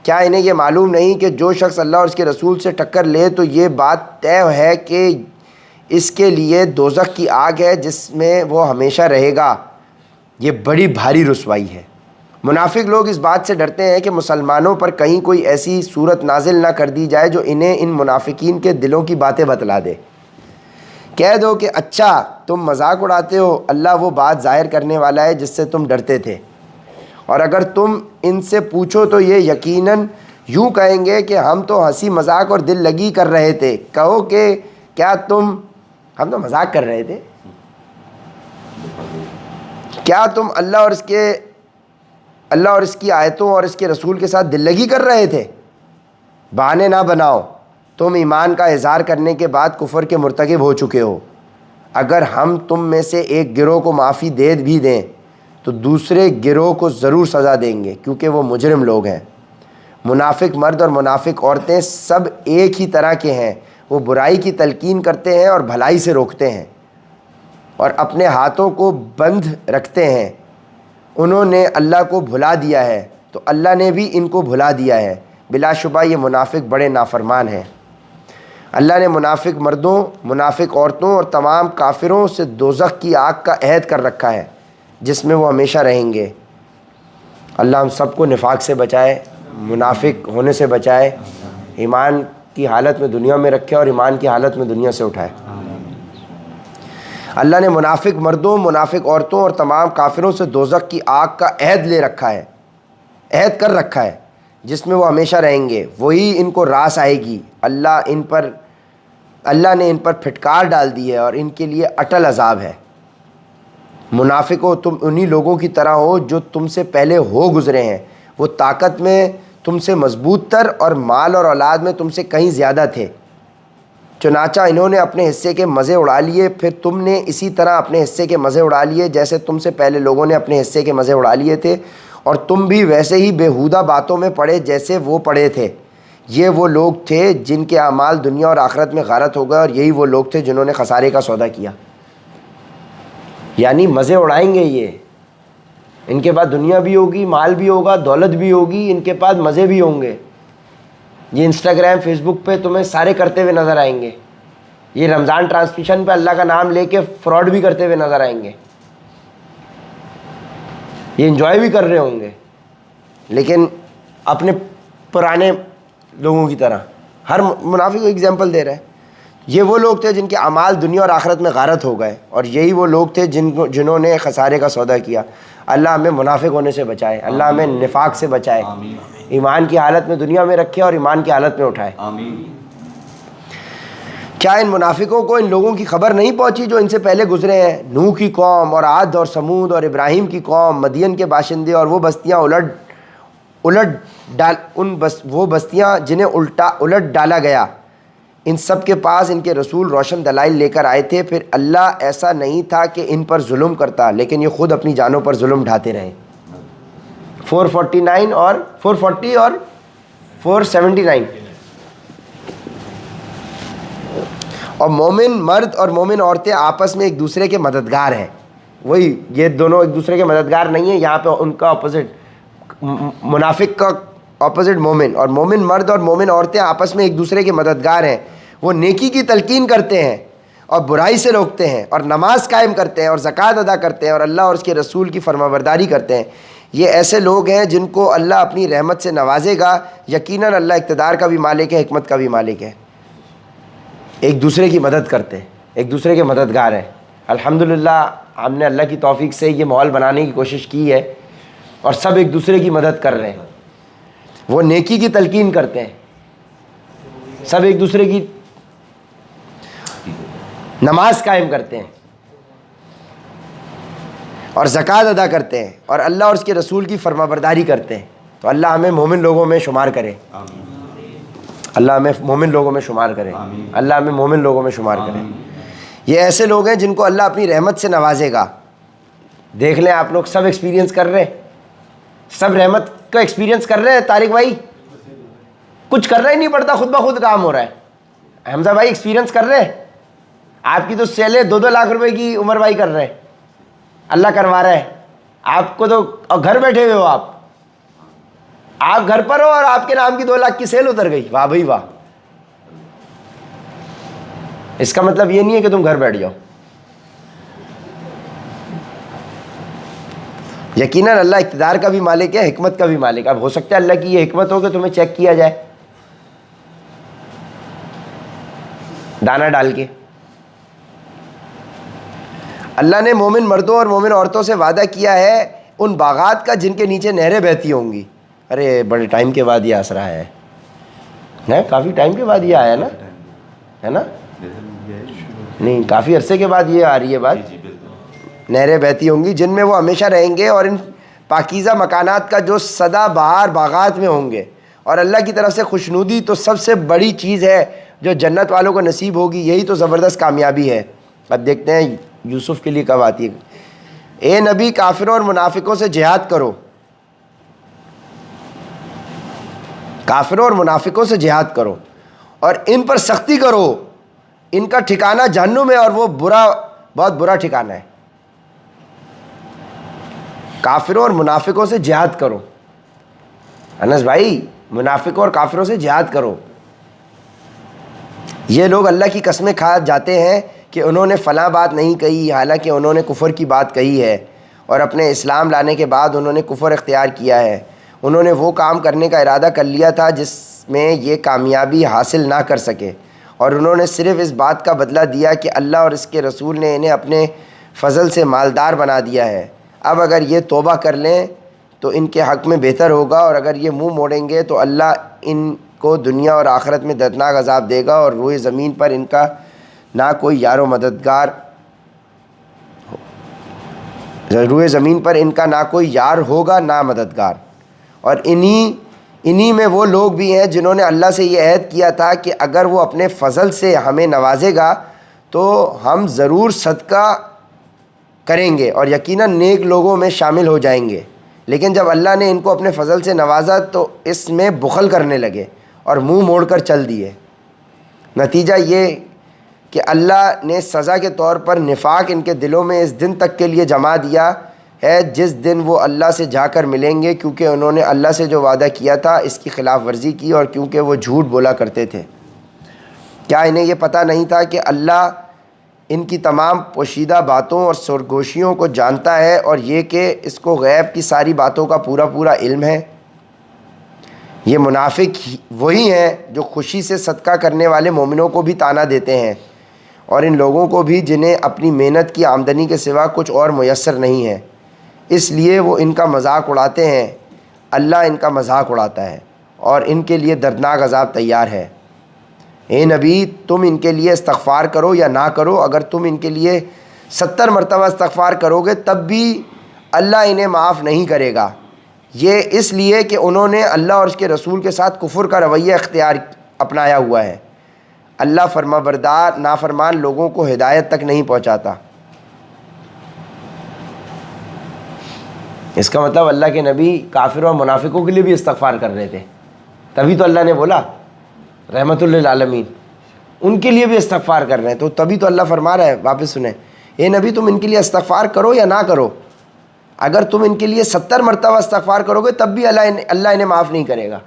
[SPEAKER 1] کیا انہیں یہ معلوم نہیں کہ جو شخص اللہ اور اس کے رسول سے ٹکر لے تو یہ بات طے ہے کہ اس کے لیے دوزخ کی آگ ہے جس میں وہ ہمیشہ رہے گا، یہ بڑی بھاری رسوائی ہے۔ منافق لوگ اس بات سے ڈرتے ہیں کہ مسلمانوں پر کہیں کوئی ایسی صورت نازل نہ کر دی جائے جو انہیں ان منافقین کے دلوں کی باتیں بتلا دے۔ کہہ دو کہ اچھا تم مذاق اڑاتے ہو، اللہ وہ بات ظاہر کرنے والا ہے جس سے تم ڈرتے تھے، اور اگر تم ان سے پوچھو تو یہ یقیناً یوں کہیں گے کہ ہم تو ہنسی مذاق اور دل لگی کر رہے تھے۔ کہو کہ کیا ہم تو مذاق کر رہے تھے، کیا تم اللہ اور اس کی آیتوں اور اس کے رسول کے ساتھ دل لگی کر رہے تھے؟ بہانے نہ بناؤ، تم ایمان کا اظہار کرنے کے بعد کفر کے مرتکب ہو چکے ہو۔ اگر ہم تم میں سے ایک گروہ کو معافی دے بھی دیں تو دوسرے گروہ کو ضرور سزا دیں گے کیونکہ وہ مجرم لوگ ہیں۔ منافق مرد اور منافق عورتیں سب ایک ہی طرح کے ہیں، وہ برائی کی تلقین کرتے ہیں اور بھلائی سے روکتے ہیں اور اپنے ہاتھوں کو بند رکھتے ہیں۔ انہوں نے اللہ کو بھلا دیا ہے تو اللہ نے بھی ان کو بھلا دیا ہے، بلا شبہ یہ منافق بڑے نافرمان ہیں۔ اللہ نے منافق مردوں، منافق عورتوں اور تمام کافروں سے دوزخ کی آگ کا عہد کر رکھا ہے جس میں وہ ہمیشہ رہیں گے۔ اللہ ہم سب کو نفاق سے بچائے، منافق ہونے سے بچائے، ایمان کی حالت میں دنیا میں رکھے اور ایمان کی حالت میں دنیا سے اٹھائے۔ اللہ نے منافق مردوں، منافق عورتوں اور تمام کافروں سے دوزخ کی آگ کا عہد لے رکھا ہے، عہد کر رکھا ہے جس میں وہ ہمیشہ رہیں گے، وہی ان کو راس آئے گی۔ اللہ نے ان پر پھٹکار ڈال دی ہے اور ان کے لیے اٹل عذاب ہے۔ منافقوں، تم انہی لوگوں کی طرح ہو جو تم سے پہلے ہو گزرے ہیں، وہ طاقت میں تم سے مضبوط تر اور مال اور اولاد میں تم سے کہیں زیادہ تھے، چنانچہ انہوں نے اپنے حصے کے مزے اڑا لیے، پھر تم نے اسی طرح اپنے حصے کے مزے اڑا لیے جیسے تم سے پہلے لوگوں نے اپنے حصے کے مزے اڑا لیے تھے، اور تم بھی ویسے ہی بیہودہ باتوں میں پڑے جیسے وہ پڑے تھے۔ یہ وہ لوگ تھے جن کے اعمال دنیا اور آخرت میں غارت ہو گئے، اور یہی وہ لوگ تھے جنہوں نے خسارے کا سودا کیا۔ یعنی مزے اڑائیں گے یہ، ان کے پاس دنیا بھی ہوگی، مال بھی ہوگا، دولت بھی ہوگی، ان کے پاس مزے بھی ہوں گے۔ یہ انسٹاگرام فیس بک پہ تمہیں سارے کرتے ہوئے نظر آئیں گے، یہ رمضان ٹرانسمیشن پہ اللہ کا نام لے کے فراڈ بھی کرتے ہوئے نظر آئیں گے، یہ انجوائے بھی کر رہے ہوں گے، لیکن اپنے پرانے لوگوں کی طرح۔ ہر منافق کو ایگزامپل دے رہا ہے۔ یہ وہ لوگ تھے جن کے اعمال دنیا اور آخرت میں غارت ہو گئے، اور یہی وہ لوگ تھے جنہوں نے خسارے کا سودا کیا۔ اللہ ہمیں منافق ہونے سے بچائے، اللہ ہمیں نفاق سے بچائے، ایمان کی حالت میں دنیا میں رکھے اور ایمان کی حالت میں اٹھائے۔
[SPEAKER 2] آمین۔
[SPEAKER 1] کیا ان منافقوں کو ان لوگوں کی خبر نہیں پہنچی جو ان سے پہلے گزرے ہیں؟ نوح کی قوم اور عاد اور سمود اور ابراہیم کی قوم، مدین کے باشندے اور وہ بستیاں وہ بستیاں جنہیں الٹ ڈالا گیا، ان سب کے پاس ان کے رسول روشن دلائل لے کر آئے تھے، پھر اللہ ایسا نہیں تھا کہ ان پر ظلم کرتا، لیکن یہ خود اپنی جانوں پر ظلم ڈھاتے رہے۔ 449 اور 440 اور 479۔ اور مومن مرد اور مومن عورتیں آپس میں ایک دوسرے کے مددگار ہیں۔ وہی یہ دونوں ایک دوسرے کے مددگار نہیں ہیں، یہاں پہ ان کا اپوزٹ، منافق کا اپوزٹ مومن، اور مومن مرد اور مومن عورتیں آپس میں ایک دوسرے کے مددگار ہیں۔ وہ نیکی کی تلقین کرتے ہیں اور برائی سے روکتے ہیں، اور نماز قائم کرتے ہیں اور زکوٰۃ ادا کرتے ہیں، اور اللہ اور اس کے رسول کی فرمانبرداری کرتے ہیں۔ یہ ایسے لوگ ہیں جن کو اللہ اپنی رحمت سے نوازے گا۔ یقیناً اللہ اقتدار کا بھی مالک ہے، حکمت کا بھی مالک ہے۔ ایک دوسرے کی مدد کرتے ہیں، ایک دوسرے کے مددگار ہیں۔ الحمدللہ ہم نے اللہ کی توفیق سے یہ ماحول بنانے کی کوشش کی ہے، اور سب ایک دوسرے کی مدد کر رہے ہیں۔ وہ نیکی کی تلقین کرتے ہیں، سب ایک دوسرے کی نماز قائم کرتے ہیں اور زکوٰۃ ادا کرتے ہیں، اور اللہ اور اس کے رسول کی فرمانبرداری کرتے ہیں۔ تو اللہ ہمیں مومن لوگوں میں شمار کرے، اللہ ہمیں مومن لوگوں میں شمار کرے، اللہ ہمیں مومن لوگوں میں شمار کرے۔ یہ ایسے لوگ ہیں جن کو اللہ اپنی رحمت سے نوازے گا۔ دیکھ لیں آپ لوگ سب ایکسپیرینس کر رہے ہیں، سب رحمت کا ایکسپیرینس کر رہے ہیں۔ طارق بھائی کچھ کرنا ہی نہیں پڑتا، خود بخود کام ہو رہا ہے۔ حمزہ بھائی ایکسپیرینس کر رہے ہیں، آپ کی تو سیلیں 2-2 لاکھ روپے کی عمر بھائی کر رہے ہیں، اللہ کروا رہا ہے آپ کو، تو گھر بیٹھے ہوئے ہو، آپ گھر پر ہو اور آپ کے نام کی 2 لاکھ کی سیل اتر گئی۔ واہ بھائی واہ۔ اس کا مطلب یہ نہیں ہے کہ تم گھر بیٹھ جاؤ۔ یقیناً اللہ اقتدار کا بھی مالک ہے، حکمت کا بھی مالک ہے۔ اب ہو سکتا ہے اللہ کی یہ حکمت ہو کہ تمہیں چیک کیا جائے دانہ ڈال کے۔ اللہ نے مومن مردوں اور مومن عورتوں سے وعدہ کیا ہے ان باغات کا جن کے نیچے نہریں بہتی ہوں گی۔ ارے بڑے ٹائم کے بعد یہ آسرا ہے، کافی ٹائم کے بعد یہ آیا نا، ہے نا؟ نہیں، کافی عرصے کے بعد یہ آ رہی ہے بات۔ نہریں بہتی ہوں گی جن میں وہ ہمیشہ رہیں گے، اور ان پاکیزہ مکانات کا جو سدا بہار باغات میں ہوں گے۔ اور اللہ کی طرف سے خوشنودی تو سب سے بڑی چیز ہے جو جنت والوں کو نصیب ہوگی، یہی تو زبردست کامیابی ہے۔ اب دیکھتے ہیں یوسف کے لیے کب آتی ہے۔ اے نبی، کافروں اور منافقوں سے جہاد کرو، کافروں اور منافقوں سے جہاد کرو اور ان پر سختی کرو، ان کا ٹھکانہ جہنم ہے اور وہ بہت برا ٹھکانہ ہے۔ کافروں اور منافقوں سے جہاد کرو۔ انس بھائی، منافقوں اور کافروں سے جہاد کرو۔ یہ لوگ اللہ کی قسمیں کھا جاتے ہیں کہ انہوں نے فلاں بات نہیں کہی، حالانکہ انہوں نے کفر کی بات کہی ہے، اور اپنے اسلام لانے کے بعد انہوں نے کفر اختیار کیا ہے۔ انہوں نے وہ کام کرنے کا ارادہ کر لیا تھا جس میں یہ کامیابی حاصل نہ کر سکے، اور انہوں نے صرف اس بات کا بدلہ دیا کہ اللہ اور اس کے رسول نے انہیں اپنے فضل سے مالدار بنا دیا ہے۔ اب اگر یہ توبہ کر لیں تو ان کے حق میں بہتر ہوگا، اور اگر یہ منہ موڑیں گے تو اللہ ان کو دنیا اور آخرت میں دردناک عذاب دے گا، اور روئے زمین پر ان کا نہ کوئی یار و مددگار روئے زمین پر ان کا نہ کوئی یار ہوگا نہ مددگار، اور انہی میں وہ لوگ بھی ہیں جنہوں نے اللہ سے یہ عہد کیا تھا کہ اگر وہ اپنے فضل سے ہمیں نوازے گا تو ہم ضرور صدقہ کریں گے اور یقیناً نیک لوگوں میں شامل ہو جائیں گے، لیکن جب اللہ نے ان کو اپنے فضل سے نوازا تو اس میں بخل کرنے لگے اور منہ موڑ کر چل دیے۔ نتیجہ یہ کہ اللہ نے سزا کے طور پر نفاق ان کے دلوں میں اس دن تک کے لیے جما دیا ہے جس دن وہ اللہ سے جا کر ملیں گے، کیونکہ انہوں نے اللہ سے جو وعدہ کیا تھا اس کی خلاف ورزی کی اور کیونکہ وہ جھوٹ بولا کرتے تھے۔ کیا انہیں یہ پتہ نہیں تھا کہ اللہ ان کی تمام پوشیدہ باتوں اور سرگوشیوں کو جانتا ہے اور یہ کہ اس کو غیب کی ساری باتوں کا پورا پورا علم ہے؟ یہ منافق وہی ہیں جو خوشی سے صدقہ کرنے والے مومنوں کو بھی طعنہ دیتے ہیں اور ان لوگوں کو بھی جنہیں اپنی محنت کی آمدنی کے سوا کچھ اور میسر نہیں ہے، اس لیے وہ ان کا مذاق اڑاتے ہیں۔ اللہ ان کا مذاق اڑاتا ہے اور ان کے لیے دردناک عذاب تیار ہے۔ اے نبی، تم ان کے لیے استغفار کرو یا نہ کرو، اگر تم ان کے لیے 70 مرتبہ استغفار کرو گے تب بھی اللہ انہیں معاف نہیں کرے گا، یہ اس لیے کہ انہوں نے اللہ اور اس کے رسول کے ساتھ کفر کا رویہ اختیار اپنایا ہوا ہے۔ اللہ فرما بردار نافرمان لوگوں کو ہدایت تک نہیں پہنچاتا۔ اس کا مطلب اللہ کے نبی کافروں اور منافقوں کے لیے بھی استغفار کر رہے تھے، تبھی تو اللہ نے بولا رحمت للعالمین ان کے لیے بھی استغفار کر رہے ہیں، تو تبھی تو اللہ فرما رہا ہے، واپس سنیں، اے نبی تم ان کے لیے استغفار کرو یا نہ کرو، اگر تم ان کے لیے 70 مرتبہ استغفار کرو گے تب بھی اللہ انہیں معاف نہیں کرے گا۔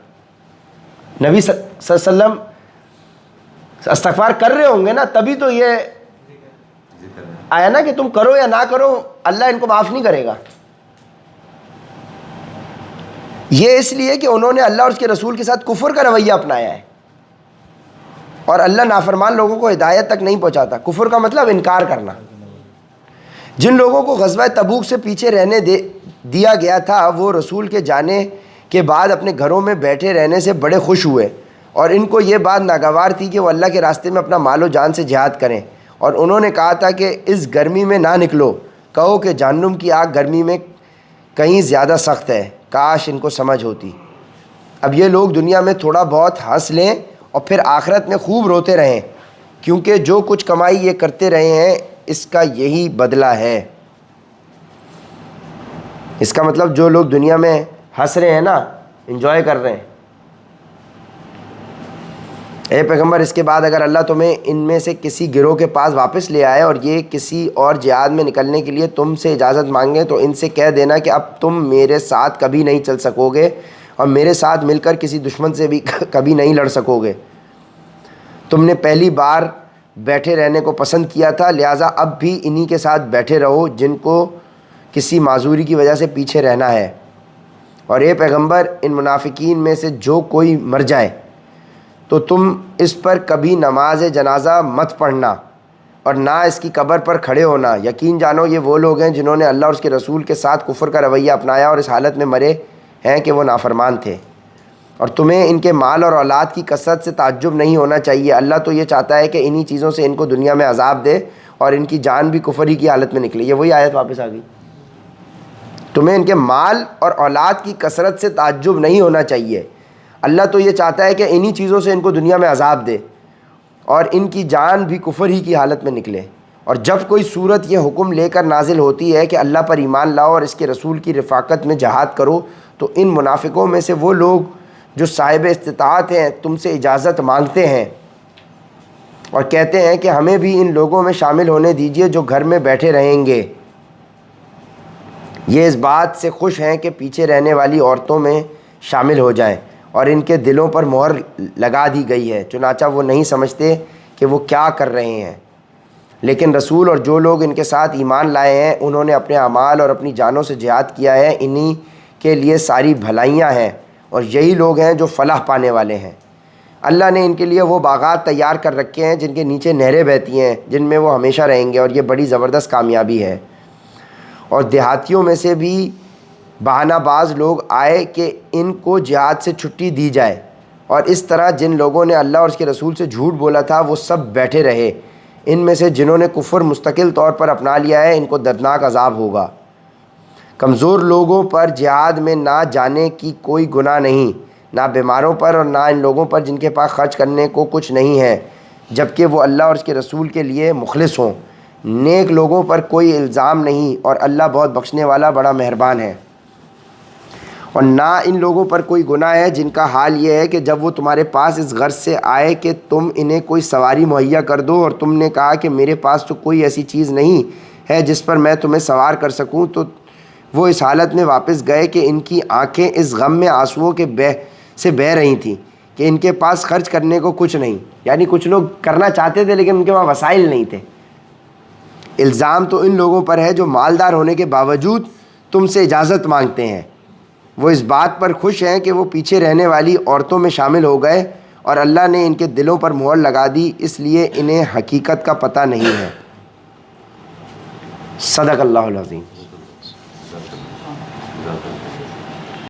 [SPEAKER 1] نبی صلی اللہ علیہ وسلم استغفار کر رہے ہوں گے نا، تبھی تو یہ آیا نا کہ تم کرو یا نہ کرو اللہ ان کو معاف نہیں کرے گا۔ یہ اس لیے کہ انہوں نے اللہ اور اس کے رسول کے ساتھ کفر کا رویہ اپنایا ہے اور اللہ نافرمان لوگوں کو ہدایت تک نہیں پہنچاتا۔ کفر کا مطلب انکار کرنا۔ جن لوگوں کو غزوہ تبوک سے پیچھے رہنے دیا گیا تھا وہ رسول کے جانے کے بعد اپنے گھروں میں بیٹھے رہنے سے بڑے خوش ہوئے اور ان کو یہ بات ناگوار تھی کہ وہ اللہ کے راستے میں اپنا مال و جان سے جہاد کریں، اور انہوں نے کہا تھا کہ اس گرمی میں نہ نکلو، کہو کہ جہنم کی آگ گرمی میں کہیں زیادہ سخت ہے، کاش ان کو سمجھ ہوتی۔ اب یہ لوگ دنیا میں تھوڑا بہت ہنس لیں اور پھر آخرت میں خوب روتے رہیں، کیونکہ جو کچھ کمائی یہ کرتے رہے ہیں اس کا یہی بدلہ ہے۔ اس کا مطلب جو لوگ دنیا میں ہنس رہے ہیں نا، انجوائے کر رہے ہیں، اے پیغمبر اس کے بعد اگر اللہ تمہیں ان میں سے کسی گروہ کے پاس واپس لے آئے اور یہ کسی اور جہاد میں نکلنے کے لیے تم سے اجازت مانگیں تو ان سے کہہ دینا کہ اب تم میرے ساتھ کبھی نہیں چل سکو گے اور میرے ساتھ مل کر کسی دشمن سے بھی کبھی نہیں لڑ سکو گے۔ تم نے پہلی بار بیٹھے رہنے کو پسند کیا تھا، لہٰذا اب بھی انہی کے ساتھ بیٹھے رہو جن کو کسی معذوری کی وجہ سے پیچھے رہنا ہے۔ اور اے پیغمبر ان منافقین میں سے جو کوئی مر جائے تو تم اس پر کبھی نماز جنازہ مت پڑھنا اور نہ اس کی قبر پر کھڑے ہونا، یقین جانو یہ وہ لوگ ہیں جنہوں نے اللہ اور اس کے رسول کے ساتھ کفر کا رویہ اپنایا اور اس حالت میں مرے ہیں کہ وہ نافرمان تھے۔ اور تمہیں ان کے مال اور اولاد کی کثرت سے تعجب نہیں ہونا چاہیے، اللہ تو یہ چاہتا ہے کہ انہی چیزوں سے ان کو دنیا میں عذاب دے اور ان کی جان بھی کفر ہی کی حالت میں نکلے۔ یہ وہی آیت واپس آ گئی، تمہیں ان کے مال اور اولاد کی کثرت سے تعجب نہیں ہونا چاہیے، اللہ تو یہ چاہتا ہے کہ انہی چیزوں سے ان کو دنیا میں عذاب دے اور ان کی جان بھی کفر ہی کی حالت میں نکلے۔ اور جب کوئی صورت یہ حکم لے کر نازل ہوتی ہے کہ اللہ پر ایمان لاؤ اور اس کے رسول کی رفاقت میں جہاد کرو تو ان منافقوں میں سے وہ لوگ جو صاحب استطاعت ہیں تم سے اجازت مانگتے ہیں اور کہتے ہیں کہ ہمیں بھی ان لوگوں میں شامل ہونے دیجیے جو گھر میں بیٹھے رہیں گے۔ یہ اس بات سے خوش ہیں کہ پیچھے رہنے والی عورتوں میں شامل ہو جائیں اور ان کے دلوں پر مہر لگا دی گئی ہے، چنانچہ وہ نہیں سمجھتے کہ وہ کیا کر رہے ہیں۔ لیکن رسول اور جو لوگ ان کے ساتھ ایمان لائے ہیں انہوں نے اپنے اعمال اور اپنی جانوں سے جہاد کیا ہے، انہی کے لیے ساری بھلائیاں ہیں اور یہی لوگ ہیں جو فلاح پانے والے ہیں۔ اللہ نے ان کے لیے وہ باغات تیار کر رکھے ہیں جن کے نیچے نہریں بہتی ہیں، جن میں وہ ہمیشہ رہیں گے، اور یہ بڑی زبردست کامیابی ہے۔ اور دیہاتیوں میں سے بھی بہانہ باز لوگ آئے کہ ان کو جہاد سے چھٹی دی جائے، اور اس طرح جن لوگوں نے اللہ اور اس کے رسول سے جھوٹ بولا تھا وہ سب بیٹھے رہے۔ ان میں سے جنہوں نے کفر مستقل طور پر اپنا لیا ہے ان کو دردناک عذاب ہوگا۔ کمزور لوگوں پر جہاد میں نہ جانے کی کوئی گناہ نہیں، نہ بیماروں پر اور نہ ان لوگوں پر جن کے پاس خرچ کرنے کو کچھ نہیں ہے جبکہ وہ اللہ اور اس کے رسول کے لیے مخلص ہوں۔ نیک لوگوں پر کوئی الزام نہیں اور اللہ بہت بخشنے والا بڑا مہربان ہے۔ اور نہ ان لوگوں پر کوئی گناہ ہے جن کا حال یہ ہے کہ جب وہ تمہارے پاس اس غرض سے آئے کہ تم انہیں کوئی سواری مہیا کر دو اور تم نے کہا کہ میرے پاس تو کوئی ایسی چیز نہیں ہے جس پر میں تمہیں سوار کر سکوں، تو وہ اس حالت میں واپس گئے کہ ان کی آنکھیں اس غم میں آنسوؤں کے سے بہہ رہی تھیں کہ ان کے پاس خرچ کرنے کو کچھ نہیں، یعنی کچھ لوگ کرنا چاہتے تھے لیکن ان کے پاس وسائل نہیں تھے۔ الزام تو ان لوگوں پر ہے جو مالدار ہونے کے باوجود تم سے اجازت مانگتے ہیں، وہ اس بات پر خوش ہیں کہ وہ پیچھے رہنے والی عورتوں میں شامل ہو گئے اور اللہ نے ان کے دلوں پر مہر لگا دی، اس لیے انہیں حقیقت کا پتہ نہیں ہے۔ صدق اللہ العظیم۔